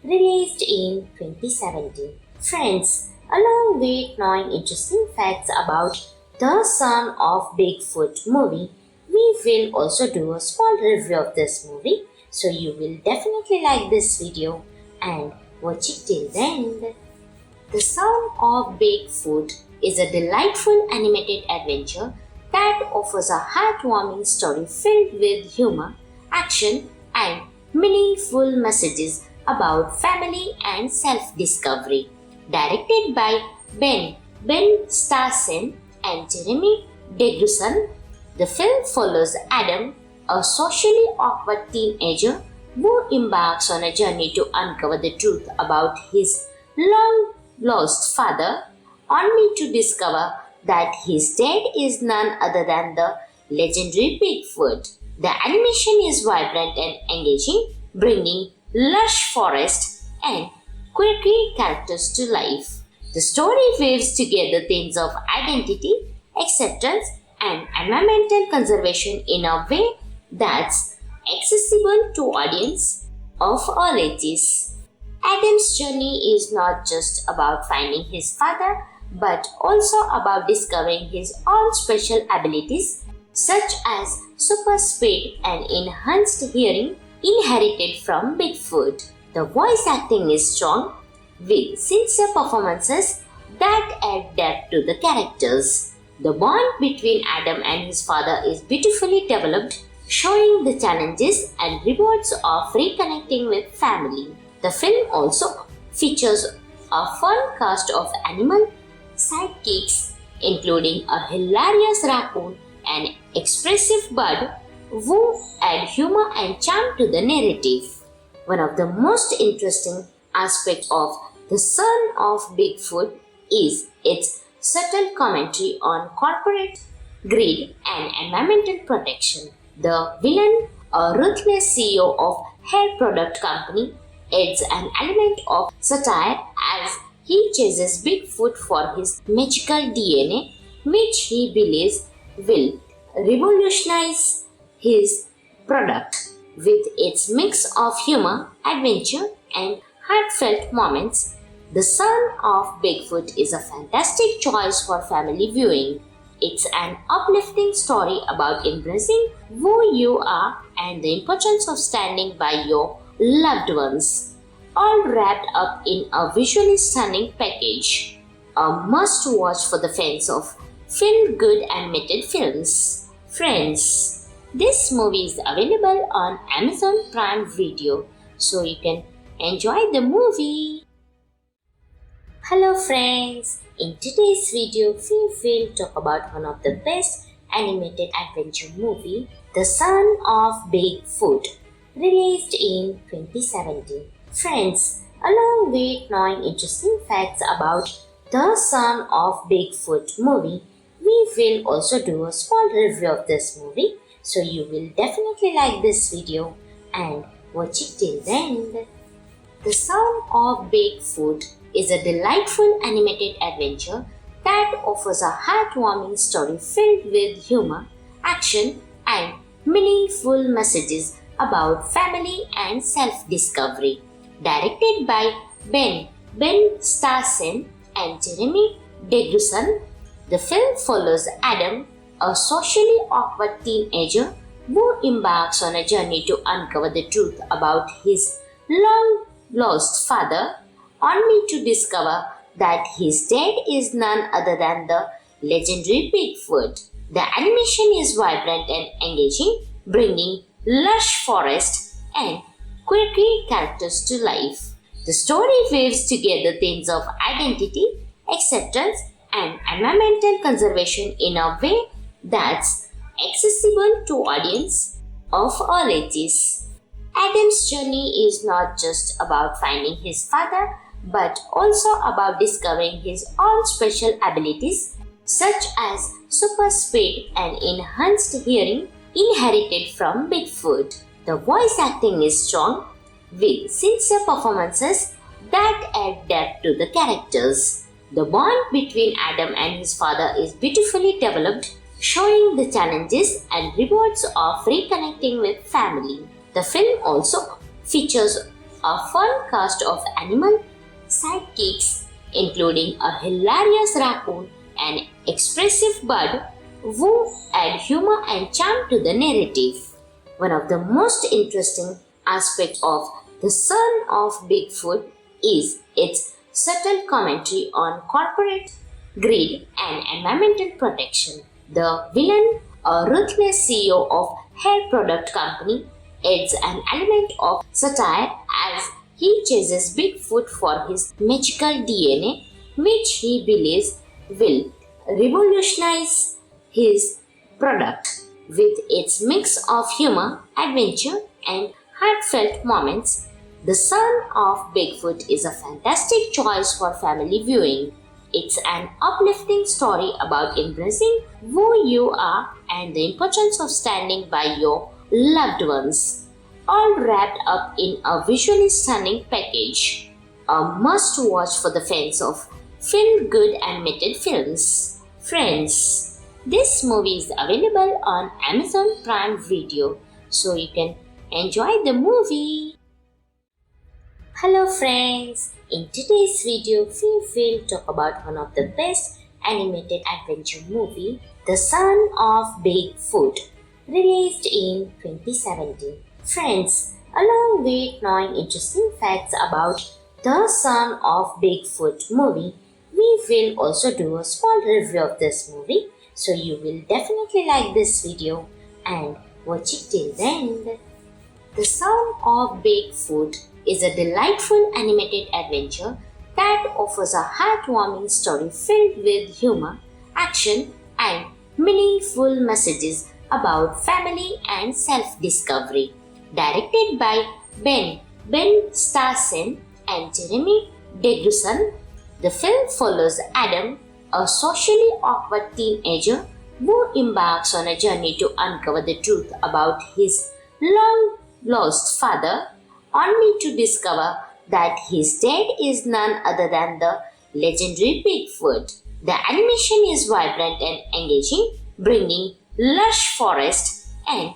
released in 2017. Friends, along with knowing interesting facts about The Son of Bigfoot movie, we will also do a small review of this movie, so you will definitely like this video and watch it till the end. The Son of Bigfoot is a delightful animated adventure that offers a heartwarming story filled with humor, action, and meaningful messages about family and self-discovery. Directed by Ben Starsen and Jeremy Degruson, the film follows Adam, a socially awkward teenager who embarks on a journey to uncover the truth about his long-lost father, only to discover that his dad is none other than the legendary Bigfoot. The animation is vibrant and engaging, bringing lush forest and quirky characters to life. The story weaves together themes of identity, acceptance, and environmental conservation in a way that's accessible to audience of all ages. Adam's journey is not just about finding his father, but also about discovering his own special abilities, such as super speed and enhanced hearing inherited from Bigfoot. The voice acting is strong, with sincere performances that add depth to the characters. The bond between Adam and his father is beautifully developed, showing the challenges and rewards of reconnecting with family. The film also features a fun cast of animal sidekicks, including a hilarious raccoon and expressive bird who add humor and charm to the narrative. One of the most interesting aspects of The Son of Bigfoot is its subtle commentary on corporate greed and environmental protection. The villain, a ruthless CEO of hair product company, adds an element of satire as he chases Bigfoot for his magical DNA, which he believes will revolutionize his product. With its mix of humor, adventure, and heartfelt moments, The Son of Bigfoot is a fantastic choice for family viewing. It's an uplifting story about embracing who you are and the importance of standing by your loved ones, all wrapped up in a visually stunning package. A must watch for the fans of feel good animated films. Friends, this movie is available on Amazon Prime Video, so you can enjoy the movie. Hello friends, in today's video we will talk about one of the best animated adventure movie, The Son of Bigfoot, released in 2017. Friends, along with knowing interesting facts about The Son of Bigfoot movie, we will also do a small review of this movie, so you will definitely like this video and watch it till the end. The Son of Bigfoot is a delightful animated adventure that offers a heartwarming story filled with humor, action, and meaningful messages about family and self-discovery. Directed by Ben Starsen and Jeremy Degruson, the film follows Adam, a socially awkward teenager who embarks on a journey to uncover the truth about his long-lost father, only to discover that his dad is none other than the legendary Bigfoot. The animation is vibrant and engaging, bringing lush forest and quirky characters to life. The story weaves together themes of identity, acceptance, and environmental conservation in a way that's accessible to audience of all ages. Adam's journey is not just about finding his father, but also about discovering his own special abilities, such as super speed and enhanced hearing inherited from Bigfoot. The voice acting is strong, with sincere performances that add depth to the characters. The bond between Adam and his father is beautifully developed, showing the challenges and rewards of reconnecting with family. The film also features a fun cast of animal sidekicks, including a hilarious raccoon and expressive bird who add humor and charm to the narrative. One of the most interesting aspects of The Son of Bigfoot is its subtle commentary on corporate greed and environmental protection. The villain, a ruthless CEO of hair product company, adds an element of satire as he chases Bigfoot for his magical DNA, which he believes will revolutionize his product. With its mix of humor, adventure, and heartfelt moments, The Son of Bigfoot is a fantastic choice for family viewing. It's an uplifting story about embracing who you are and the importance of standing by your loved ones, all wrapped up in a visually stunning package. A must watch for the fans of feel good animated films. Friends, this movie is available on Amazon Prime Video, so you can enjoy the movie. Hello friends, in today's video we will talk about one of the best animated adventure movie, The Son of Bigfoot, released in 2017. Friends, along with knowing interesting facts about The Son of Bigfoot movie, we will also do a small review of this movie, so you will definitely like this video and watch it till the end. The Son of Bigfoot is a delightful animated adventure that offers a heartwarming story filled with humor, action, and meaningful messages about family and self-discovery. Directed by Ben Starsen and Jeremy Degruson, the film follows Adam, a socially awkward teenager who embarks on a journey to uncover the truth about his long-lost father, only to discover that his dad is none other than the legendary Bigfoot. The animation is vibrant and engaging, bringing lush forest and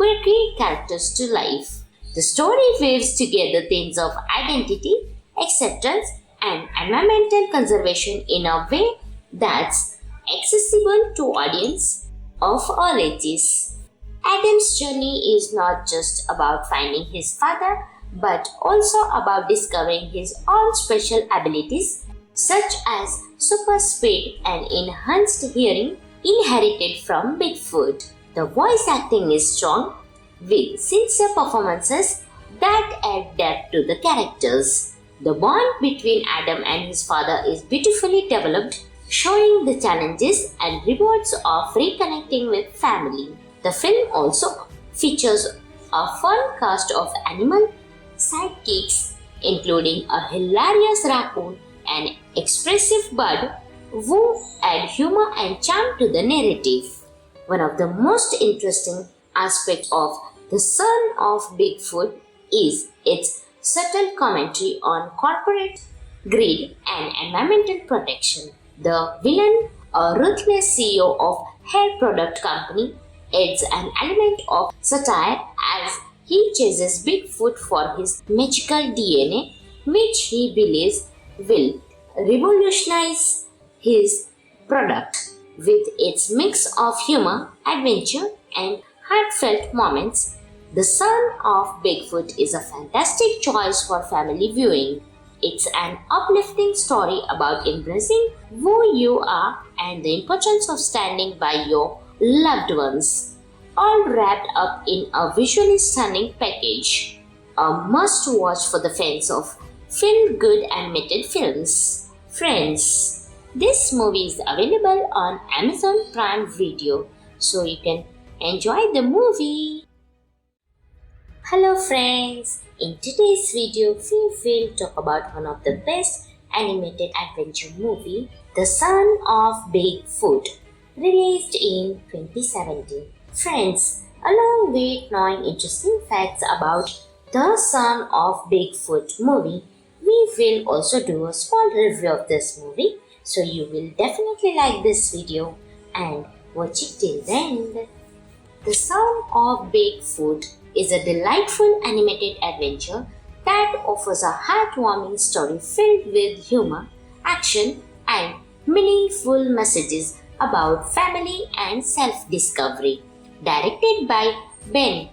quirky characters to life. The story weaves together themes of identity, acceptance, and environmental conservation in a way that's accessible to audience of all ages. Adam's journey is not just about finding his father, but also about discovering his own special abilities, such as super speed and enhanced hearing inherited from Bigfoot. The voice acting is strong, with sincere performances that add depth to the characters. The bond between Adam and his father is beautifully developed, showing the challenges and rewards of reconnecting with family. The film also features a fun cast of animal sidekicks, including a hilarious raccoon and expressive bird who add humor and charm to the narrative. One of the most interesting aspects of The Son of Bigfoot is its subtle commentary on corporate greed and environmental protection. The villain, a ruthless CEO of hair product company, adds an element of satire as he chases Bigfoot for his magical DNA, which he believes will revolutionize his product. With its mix of humor, adventure, and heartfelt moments, The Son of Bigfoot is a fantastic choice for family viewing. It's an uplifting story about embracing who you are and the importance of standing by your loved ones, all wrapped up in a visually stunning package. A must-watch for the fans of feel-good animated films. Friends, this movie is available on Amazon Prime Video, so you can enjoy the movie. Hello friends, in today's video we will talk about one of the best animated adventure movie, The Son of Bigfoot, released in 2017. Friends, along with knowing interesting facts about The Son of Bigfoot movie, we will also do a small review of this movie, so you will definitely like this video and watch it till the end. The Son of Bigfoot is a delightful animated adventure that offers a heartwarming story filled with humor, action, and meaningful messages about family and self-discovery. Directed by Ben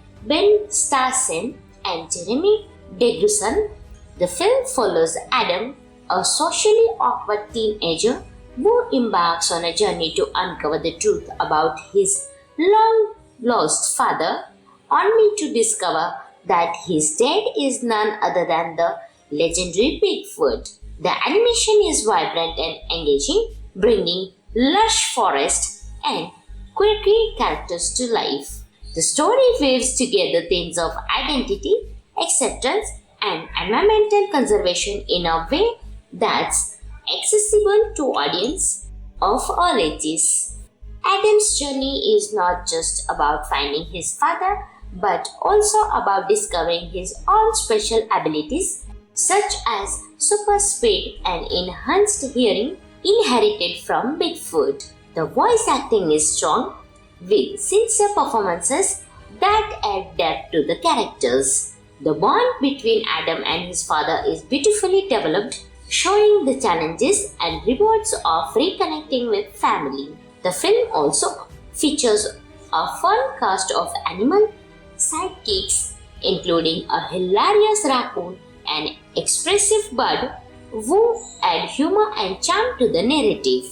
Starsen and Jeremy Deguson, the film follows Adam, a socially awkward teenager who embarks on a journey to uncover the truth about his long-lost father, only to discover that his dad is none other than the legendary Bigfoot. The animation is vibrant and engaging, bringing lush forest and quirky characters to life. The story weaves together themes of identity, acceptance, and environmental conservation in a way that's accessible to audience of all ages. Adam's journey is not just about finding his father, but also about discovering his own special abilities, such as super speed and enhanced hearing inherited from Bigfoot. The voice acting is strong, with sincere performances that add depth to the characters. The bond between Adam and his father is beautifully developed, showing the challenges and rewards of reconnecting with family. The film also features a fun cast of animal sidekicks, including a hilarious raccoon and expressive bird who add humor and charm to the narrative.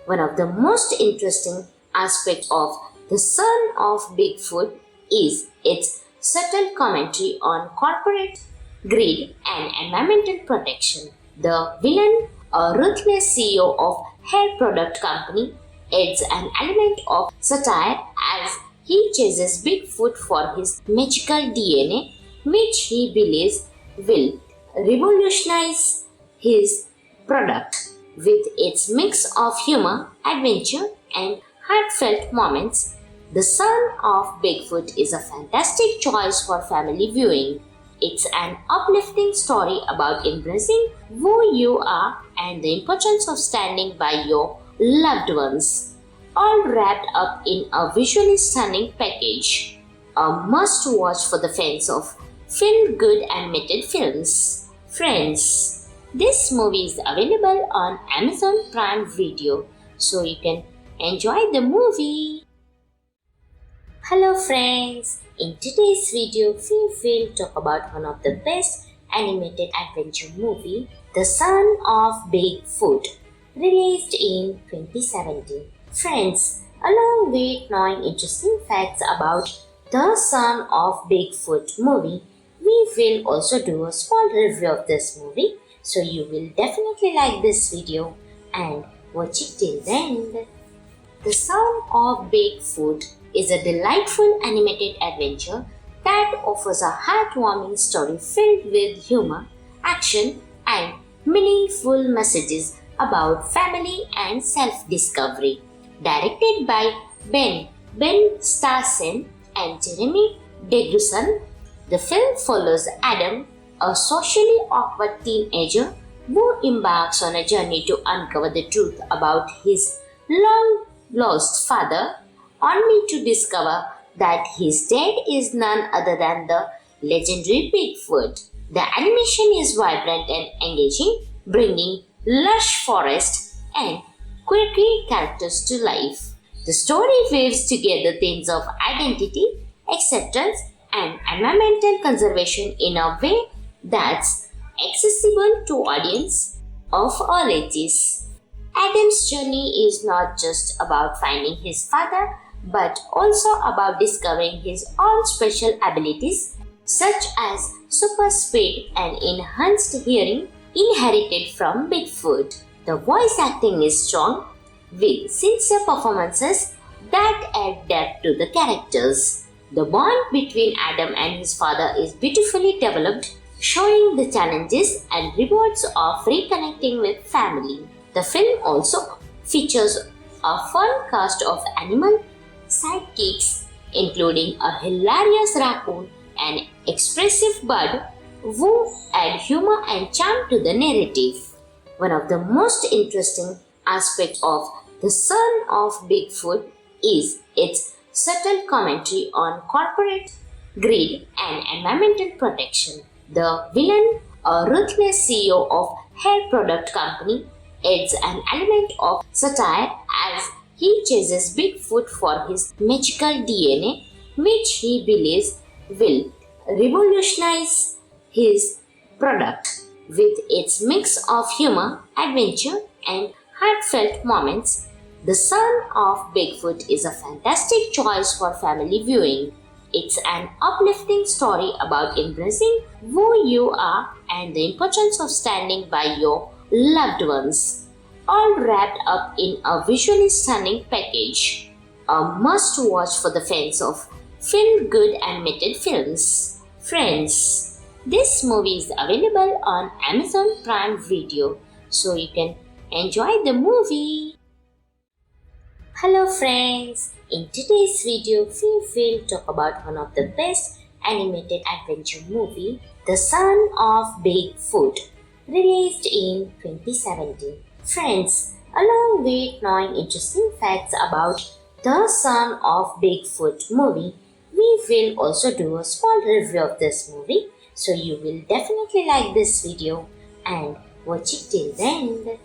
One of the most interesting aspects of The Son of Bigfoot is its subtle commentary on corporate greed and environmental protection. The villain, a ruthless CEO of hair product company, adds an element of satire as he chases Bigfoot for his magical DNA, which he believes will revolutionize his product. With its mix of humor, adventure, and heartfelt moments, The Son of Bigfoot is a fantastic choice for family viewing. It's an uplifting story about embracing who you are and the importance of standing by your loved ones, all wrapped up in a visually stunning package. a must-watch for the fans of feel-good animated films. Friends, this movie is available on Amazon Prime Video, so you can enjoy the movie. Hello friends, in today's video we will talk about one of the best animated adventure movie, The Son of Bigfoot, released in 2017. Friends, along with knowing interesting facts about The Son of Bigfoot movie, we will also do a small review of this movie, so you will definitely like this video and watch it till the end. The Son of Bigfoot is a delightful animated adventure that offers a heartwarming story filled with humor, action, and meaningful messages about family and self-discovery. Directed by Ben Starsen and Jeremy Degruson, the film follows Adam, a socially awkward teenager who embarks on a journey to uncover the truth about his long-lost father, only to discover that his dad is none other than the legendary Bigfoot. The animation is vibrant and engaging, bringing lush forest and quirky characters to life. The story weaves together themes of identity, acceptance, and environmental conservation in a way that's accessible to audience of all ages. Adam's journey is not just about finding his father, but also about discovering his own special abilities, such as super speed and enhanced hearing inherited from Bigfoot. The voice acting is strong, with sincere performances that add depth to the characters. The bond between Adam and his father is beautifully developed, showing the challenges and rewards of reconnecting with family. The film also features a fun cast of animal sidekicks, including a hilarious raccoon and expressive bird who add humor and charm to the narrative. One of the most interesting aspects of The Son of Bigfoot is its subtle commentary on corporate greed and environmental protection. The villain, a ruthless CEO of hair product company, adds an element of satire as he chases Bigfoot for his magical DNA, which he believes will revolutionize his product. With its mix of humor, adventure, and heartfelt moments, The Son of Bigfoot is a fantastic choice for family viewing. It's an uplifting story about embracing who you are and the importance of standing by your loved ones, all wrapped up in a visually stunning package. A must-watch for the fans of feel-good animated films. Friends, this movie is available on Amazon Prime Video, so you can enjoy the movie. Hello friends, in today's video we will talk about one of the best animated adventure movie, The Son of Bigfoot, released in 2017. Friends, along with knowing interesting facts about The Son of Bigfoot movie, we will also do a small review of this movie, so you will definitely like this video and watch it till the end.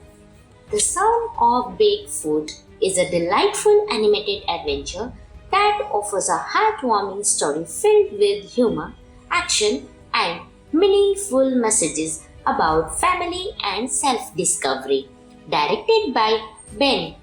The Son of Bigfoot is a delightful animated adventure that offers a heartwarming story filled with humor, action, and meaningful messages about family and self-discovery. Directed by Ben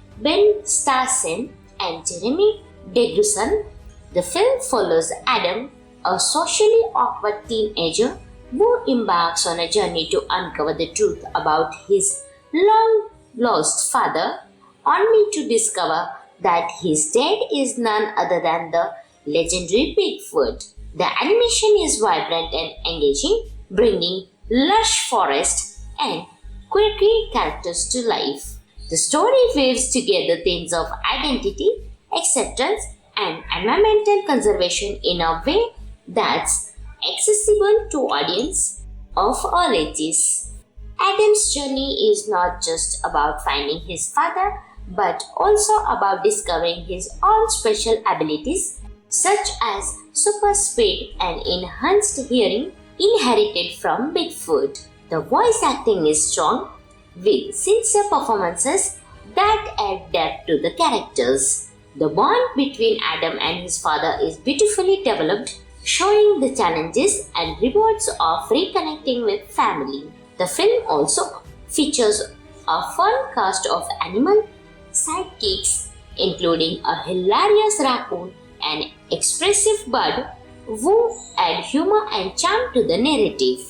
Starsen and Jeremy Degruson, the film follows Adam, a socially awkward teenager who embarks on a journey to uncover the truth about his long-lost father, only to discover that his dad is none other than the legendary Bigfoot. The animation is vibrant and engaging, bringing lush forest and quirky characters to life. The story weaves together themes of identity, acceptance, and environmental conservation in a way that's accessible to audience of all ages. Adam's journey is not just about finding his father, but also about discovering his own special abilities, such as super speed and enhanced hearing inherited from Bigfoot. The voice acting is strong, with sincere performances that add depth to the characters. The bond between Adam and his father is beautifully developed, showing the challenges and rewards of reconnecting with family. The film also features a fun cast of animal sidekicks, including a hilarious raccoon and expressive bird who add humor and charm to the narrative.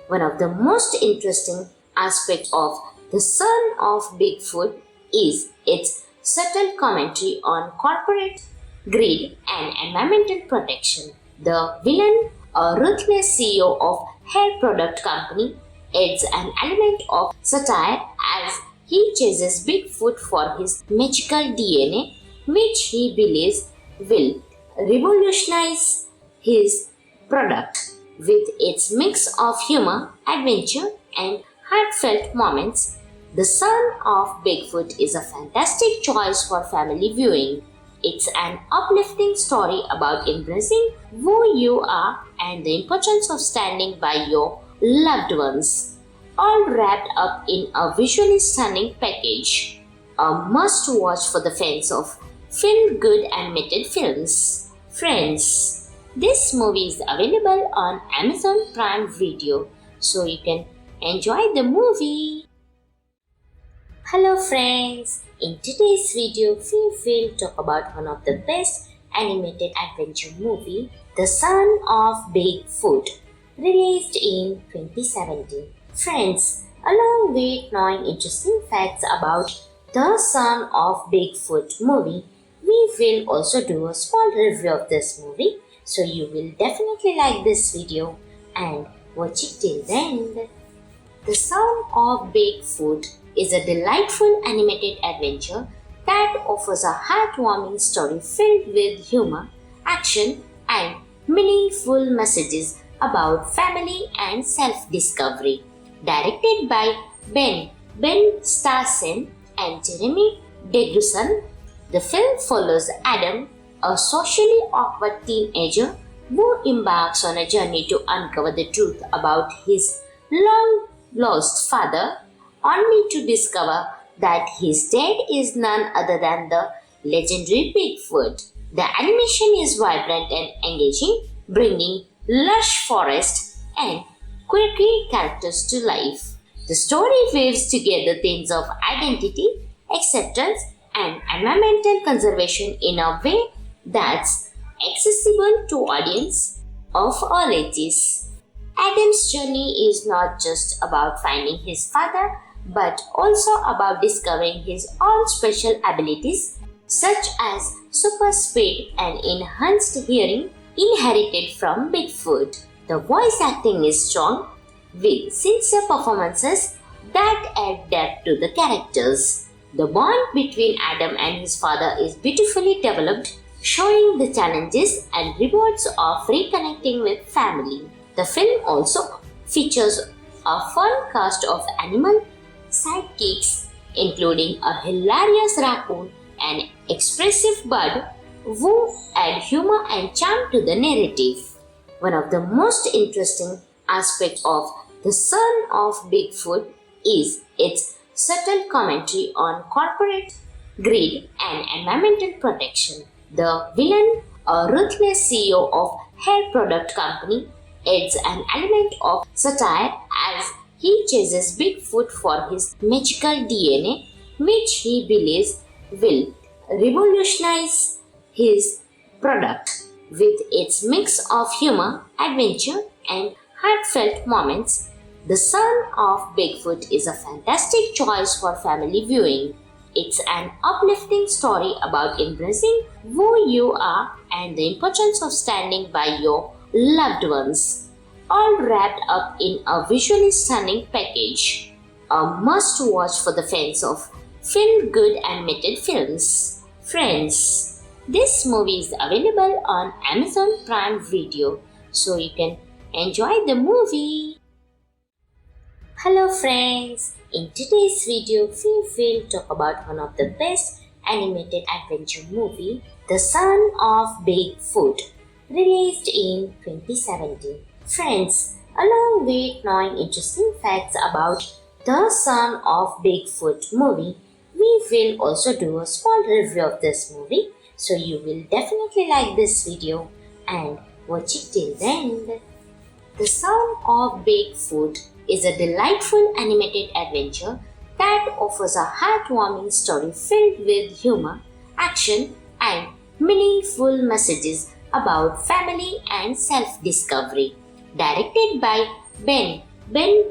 One of the most interesting aspects of The Son of Bigfoot is its subtle commentary on corporate greed and environmental protection. The villain, a ruthless CEO of hair product company, adds an element of satire as he chases Bigfoot for his magical DNA, which he believes will revolutionize his product. With its mix of humor, adventure, and heartfelt moments, The Son of Bigfoot is a fantastic choice for family viewing. It's an uplifting story about embracing who you are and the importance of standing by your loved ones, all wrapped up in a visually stunning package. A must watch for the fans of feel good animated films. Friends, this movie is available on Amazon Prime Video, so you can enjoy the movie. Hello friends, in today's video we will talk about one of the best animated adventure movie, The Son of Bigfoot, released in 2017. Friends, along with knowing interesting facts about The Son of Bigfoot movie, we will also do a small review of this movie, so you will definitely like this video and watch it till the end. The Son of Bigfoot is a delightful animated adventure that offers a heartwarming story filled with humor, action, and meaningful messages about family and self-discovery. Directed by Ben Starsen and Jeremy Deguson, the film follows Adam, a socially awkward teenager who embarks on a journey to uncover the truth about his long-lost father, only to discover that his dad is none other than the legendary Bigfoot. The animation is vibrant and engaging, bringing lush forest and quirky characters to life. The story weaves together themes of identity, acceptance, and environmental conservation in a way that's accessible to audience of all ages. Adam's journey is not just about finding his father, but also about discovering his own special abilities, such as super speed and enhanced hearing inherited from Bigfoot. The voice acting is strong, with sincere performances that add depth to the characters. The bond between Adam and his father is beautifully developed, showing the challenges and rewards of reconnecting with family. The film also features a fun cast of animal sidekicks, including a hilarious raccoon and expressive bird who add humor and charm to the narrative. One of the most interesting aspects of The Son of Bigfoot is its subtle commentary on corporate greed and environmental protection. The villain, a ruthless CEO of hair product company, adds an element of satire as he chases Bigfoot for his magical DNA, which he believes will revolutionize his product. With its mix of humor, adventure, and heartfelt moments, The Son of Bigfoot is a fantastic choice for family viewing. It's an uplifting story about embracing who you are and the importance of standing by your loved ones, all wrapped up in a visually stunning package. A must watch for the fans of feel good animated films. Friends, this movie is available on Amazon Prime Video, so you can enjoy the movie. Hello friends, in today's video we will talk about one of the best animated adventure movie, The Son of Bigfoot, released in 2017. Friends, along with knowing interesting facts about The Son of Bigfoot movie, we will also do a small review of this movie, so you will definitely like this video and watch it till the end. The Son of Bigfoot is a delightful animated adventure that offers a heartwarming story filled with humor, action, and meaningful messages about family and self-discovery. Directed by Ben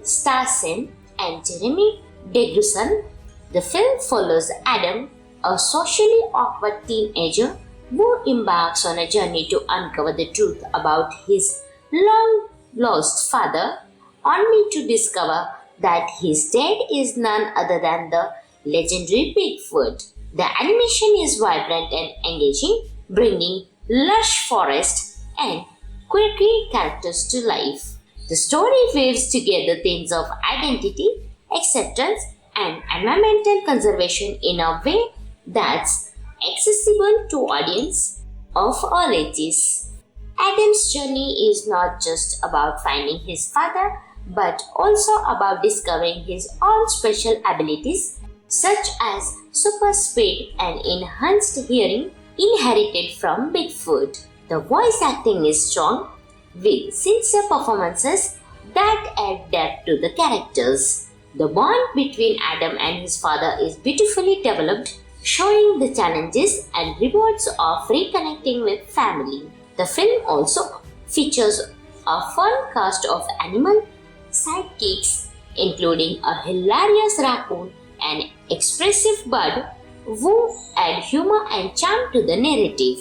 Starsen and Jeremy Deguson, the film follows Adam, a socially awkward teenager who embarks on a journey to uncover the truth about his long-lost father, only to discover that his dad is none other than the legendary Bigfoot. The animation is vibrant and engaging, bringing lush forest and quirky characters to life. The story weaves together themes of identity, acceptance, and environmental conservation in a way that's accessible to audience of all ages. Adam's journey is not just about finding his father, but also about discovering his own special abilities, such as super speed and enhanced hearing inherited from Bigfoot. The voice acting is strong, with sincere performances that add depth to the characters. The bond between Adam and his father is beautifully developed, showing the challenges and rewards of reconnecting with family. The film also features a fun cast of animal sidekicks, including a hilarious raccoon and expressive bird who add humor and charm to the narrative.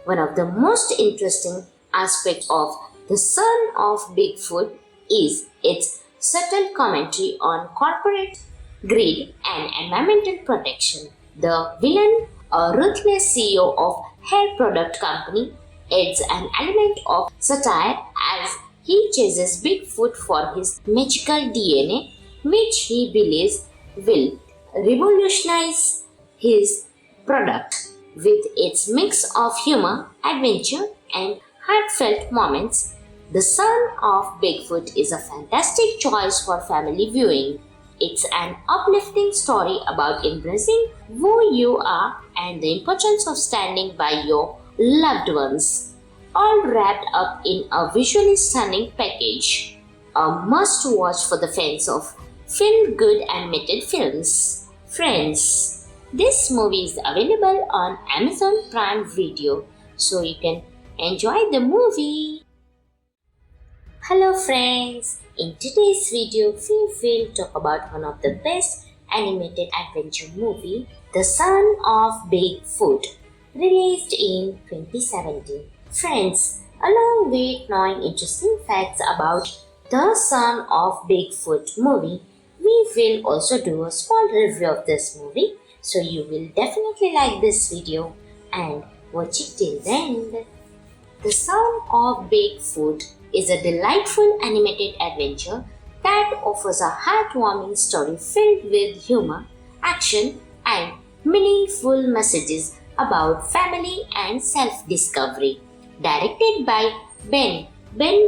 One of the most interesting aspects of The Son of Bigfoot is its subtle commentary on corporate greed and environmental protection. The villain, a ruthless CEO of hair product company, adds an element of satire as he chases Bigfoot for his magical DNA, which he believes will revolutionize his product. With its mix of humor, adventure, and heartfelt moments, The Son of Bigfoot is a fantastic choice for family viewing. It's an uplifting story about embracing who you are and the importance of standing by your loved ones, all wrapped up in a visually stunning package. A must-watch for the fans of feel-good animated films. Friends, this movie is available on Amazon Prime Video, so you can enjoy the movie. Hello friends, in today's video we will talk about one of the best animated adventure movie, The Son of Bigfoot, released in 2017. Friends, along with knowing interesting facts about The Son of Bigfoot movie, we will also do a small review of this movie, so you will definitely like this video and watch it till the end. The Son of Bigfoot is a delightful animated adventure that offers a heartwarming story filled with humor, action, and meaningful messages about family and self-discovery. Directed by Ben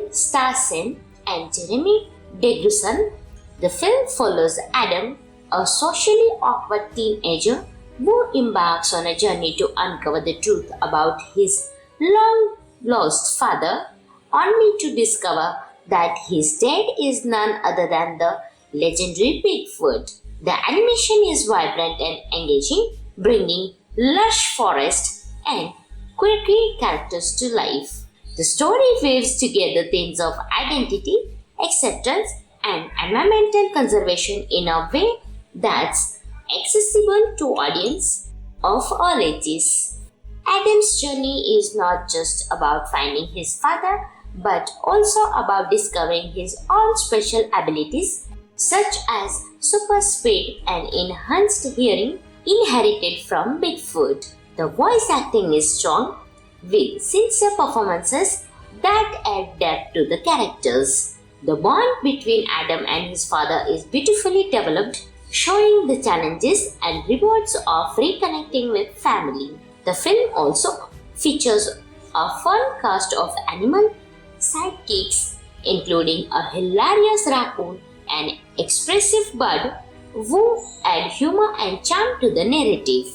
Starsen and Jeremy Deguson, the film follows Adam, a socially awkward teenager who embarks on a journey to uncover the truth about his long-lost father, only to discover that his dad is none other than the legendary Bigfoot. The animation is vibrant and engaging, bringing lush forest and quirky characters to life. The story weaves together themes of identity, acceptance, and environmental conservation in a way that's accessible to audience of all ages. Adam's journey is not just about finding his father, but also about discovering his own special abilities, such as super speed and enhanced hearing inherited from Bigfoot. The voice acting is strong, with sincere performances that add depth to the characters. The bond between Adam and his father is beautifully developed, showing the challenges and rewards of reconnecting with family. The film also features a fun cast of animal sidekicks, including a hilarious raccoon and expressive bird who add humor and charm to the narrative.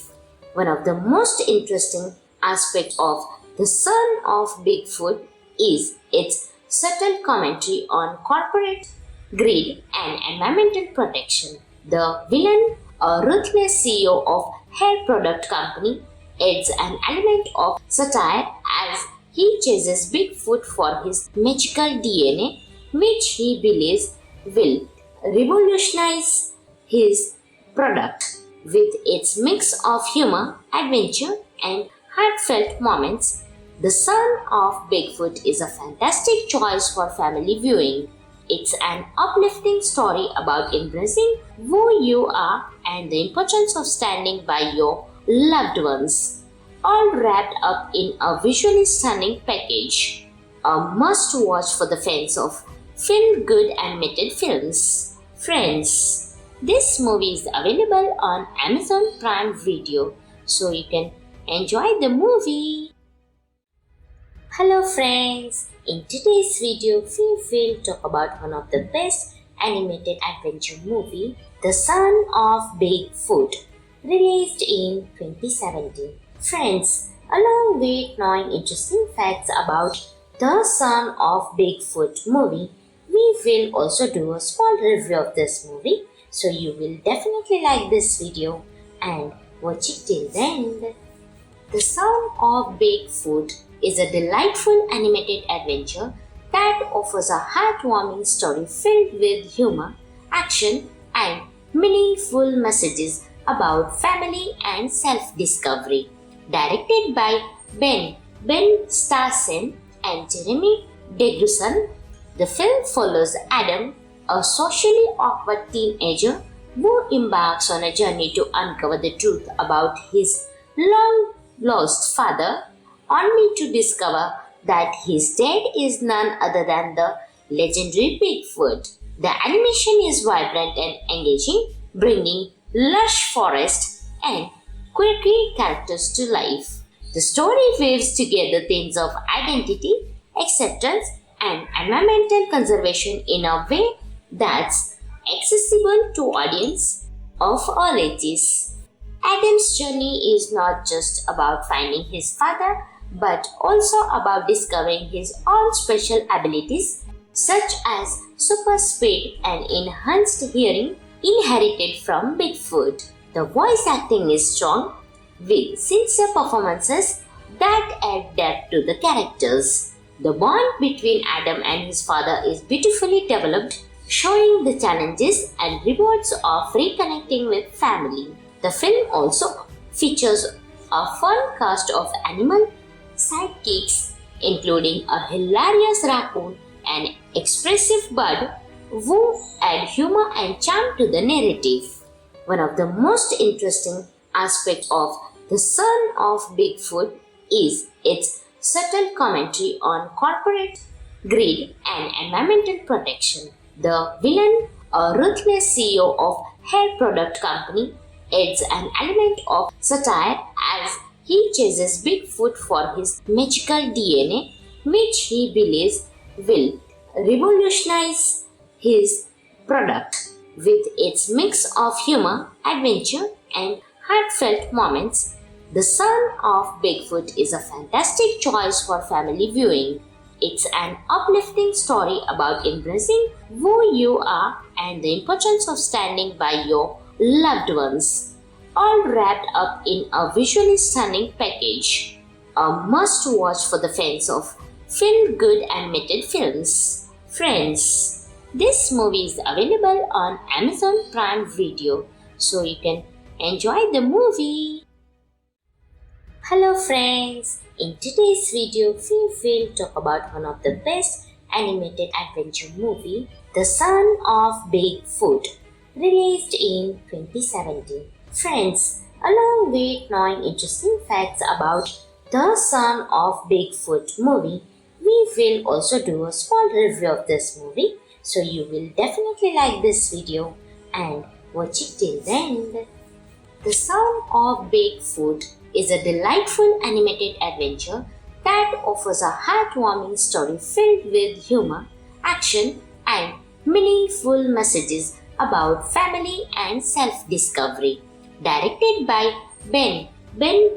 One of the most interesting aspects of The Son of Bigfoot is its subtle commentary on corporate greed and environmental protection. The villain, a ruthless CEO of hair product company, adds an element of satire as he chases Bigfoot for his magical DNA, which he believes will revolutionize his product. With its mix of humor, adventure, and heartfelt moments, The Son of Bigfoot is a fantastic choice for family viewing. It's an uplifting story about embracing who you are and the importance of standing by your loved ones, all wrapped up in a visually stunning package. A must watch for the fans of feel good animated films. Friends, this movie is available on Amazon Prime Video, so you can enjoy the movie. Hello friends, in today's video we will talk about one of the best animated adventure movie, The Son of Bigfoot, released in 2017. Friends, along with knowing interesting facts about The Son of Bigfoot movie, we will also do a small review of this movie, so you will definitely like this video and watch it till the end. The Son of Bigfoot is a delightful animated adventure that offers a heartwarming story filled with humor, action, and meaningful messages about family and self-discovery. Directed by Ben Starsen and Jeremy Degruson, the film follows Adam, a socially awkward teenager who embarks on a journey to uncover the truth about his long-lost father, only to discover that his dad is none other than the legendary Bigfoot. The animation is vibrant and engaging, bringing lush forests and quirky characters to life. The story weaves together themes of identity, acceptance, and environmental conservation in a way that's accessible to audience of all ages. Adam's journey is not just about finding his father, but also about discovering his own special abilities, such as super speed and enhanced hearing inherited from Bigfoot. The voice acting is strong, with sincere performances that add depth to the characters. The bond between Adam and his father is beautifully developed, showing the challenges and rewards of reconnecting with family. The film also features a fun cast of animal sidekicks, including a hilarious raccoon and expressive bird who add humor and charm to the narrative. One of the most interesting aspects of The Son of Bigfoot is its subtle commentary on corporate greed and environmental protection. The villain, a ruthless CEO of hair product company, adds an element of satire as he chases Bigfoot for his magical DNA, which he believes will revolutionize his product. With its mix of humor, adventure, and heartfelt moments, The Son of Bigfoot is a fantastic choice for family viewing. It's an uplifting story about embracing who you are and the importance of standing by your loved ones, all wrapped up in a visually stunning package. A must watch for the fans of feel good animated films. Friends, this movie is available on Amazon Prime Video, so you can enjoy the movie. Hello friends, in today's video we will talk about one of the best animated adventure movie, The Son of Bigfoot, released in 2017. Friends, along with knowing interesting facts about The Son of Bigfoot movie, we will also do a small review of this movie, so you will definitely like this video and watch it till the end. The Son of Bigfoot is a delightful animated adventure that offers a heartwarming story filled with humor, action, and meaningful messages about family and self-discovery. Directed by Ben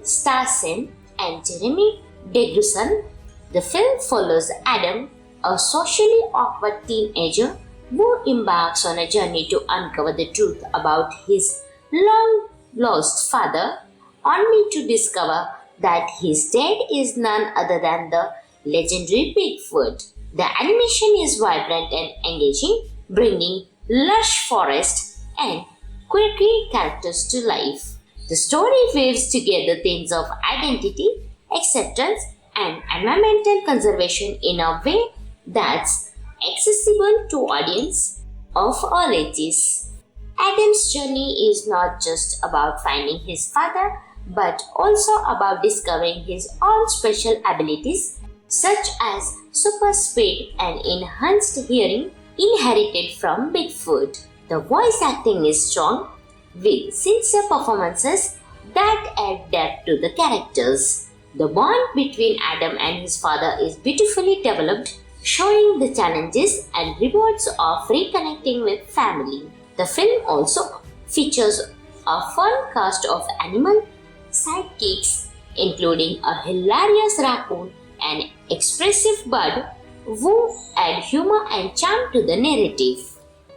Starsen and Jeremy Degruson, the film follows Adam, a socially awkward teenager who embarks on a journey to uncover the truth about his long-lost father, only to discover that his dad is none other than the legendary Bigfoot. The animation is vibrant and engaging, bringing lush forest and quirky characters to life. The story weaves together themes of identity, acceptance, and environmental conservation in a way that's accessible to audience of all ages. Adam's journey is not just about finding his father, but also about discovering his own special abilities, such as super speed and enhanced hearing inherited from Bigfoot. The voice acting is strong, with sincere performances that add depth to the characters. The bond between Adam and his father is beautifully developed, showing the challenges and rewards of reconnecting with family. The film also features a fun cast of animal sidekicks, including a hilarious raccoon and expressive bird who add humor and charm to the narrative.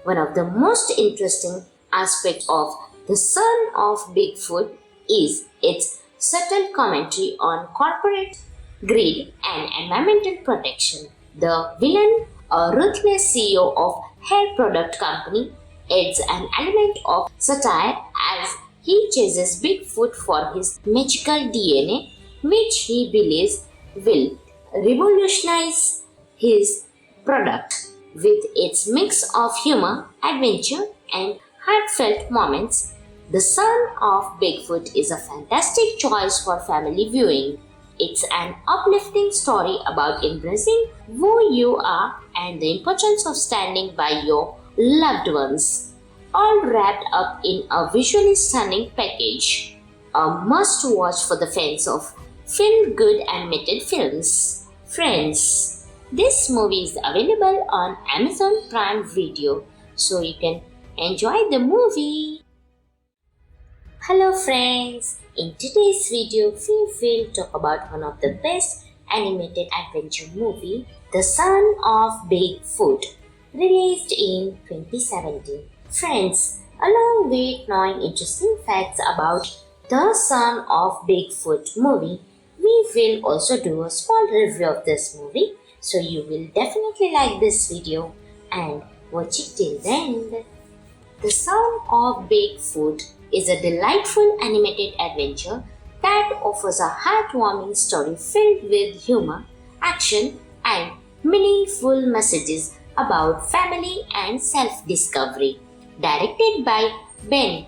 One of the most interesting aspects of The Son of Bigfoot is its subtle commentary on corporate greed and environmental protection. The villain, a ruthless CEO of hair product company, adds an element of satire as he chases Bigfoot for his magical DNA, which he believes will revolutionize his product. With its mix of humor, adventure, and heartfelt moments, The Son of Bigfoot is a fantastic choice for family viewing. It's an uplifting story about embracing who you are and the importance of standing by your loved ones, all wrapped up in a visually stunning package. A must-watch for the fans of feel-good animated films. Friends, this movie is available on Amazon Prime Video, so you can enjoy the movie. Hello friends, in today's video we will talk about one of the best animated adventure movie, The Son of Bigfoot, released in 2017. Friends, along with knowing interesting facts about The Son of Bigfoot movie, we will also do a small review of this movie, so you will definitely like this video and watch it till the end. The Son of Bigfoot is a delightful animated adventure that offers a heartwarming story filled with humor, action, and meaningful messages about family and self-discovery. Directed by Ben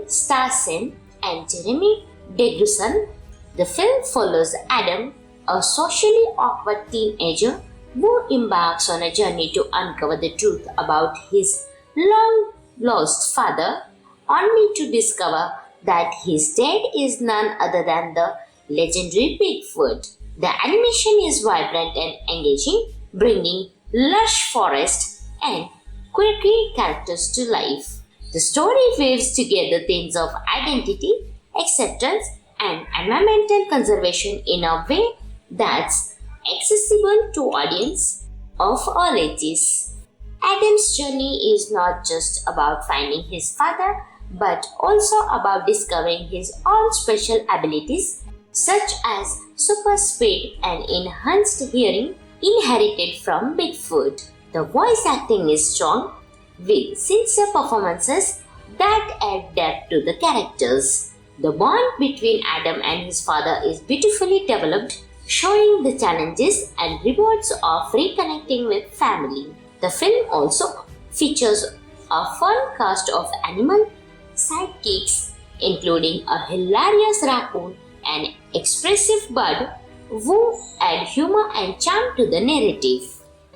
Starsen and Jeremy Degruson, the film follows Adam, a socially awkward teenager who embarks on a journey to uncover the truth about his long-lost father, only to discover that his dad is none other than the legendary Bigfoot. The animation is vibrant and engaging, bringing lush forest and quirky characters to life. The story weaves together themes of identity, acceptance, and environmental conservation in a way that's accessible to audience of all ages. Adam's journey is not just about finding his father, but also about discovering his own special abilities, such as super speed and enhanced hearing inherited from Bigfoot. The voice acting is strong, with sincere performances that add depth to the characters. The bond between Adam and his father is beautifully developed, showing the challenges and rewards of reconnecting with family. The film also features a fun cast of animal sidekicks, including a hilarious raccoon and expressive bird who add humor and charm to the narrative.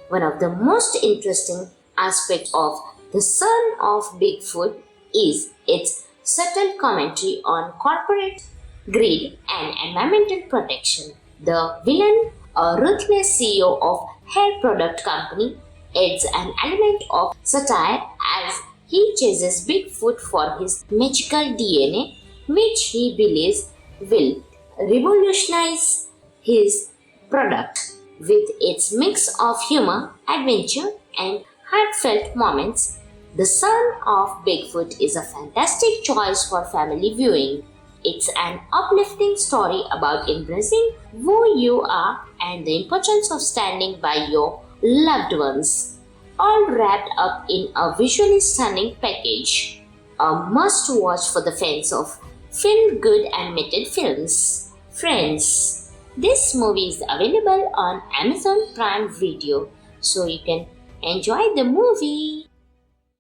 One of the most interesting aspects of The Son of Bigfoot is its subtle commentary on corporate greed and environmental protection. The villain, a ruthless CEO of hair product company, adds an element of satire as he chases Bigfoot for his magical DNA, which he believes will revolutionize his product. With its mix of humor, adventure, and heartfelt moments, The Son of Bigfoot is a fantastic choice for family viewing. It's an uplifting story about embracing who you are and the importance of standing by your loved ones, all wrapped up in a visually stunning package. A must watch for the fans of feel good animated films. Friends, this movie is available on Amazon Prime Video, so you can enjoy the movie.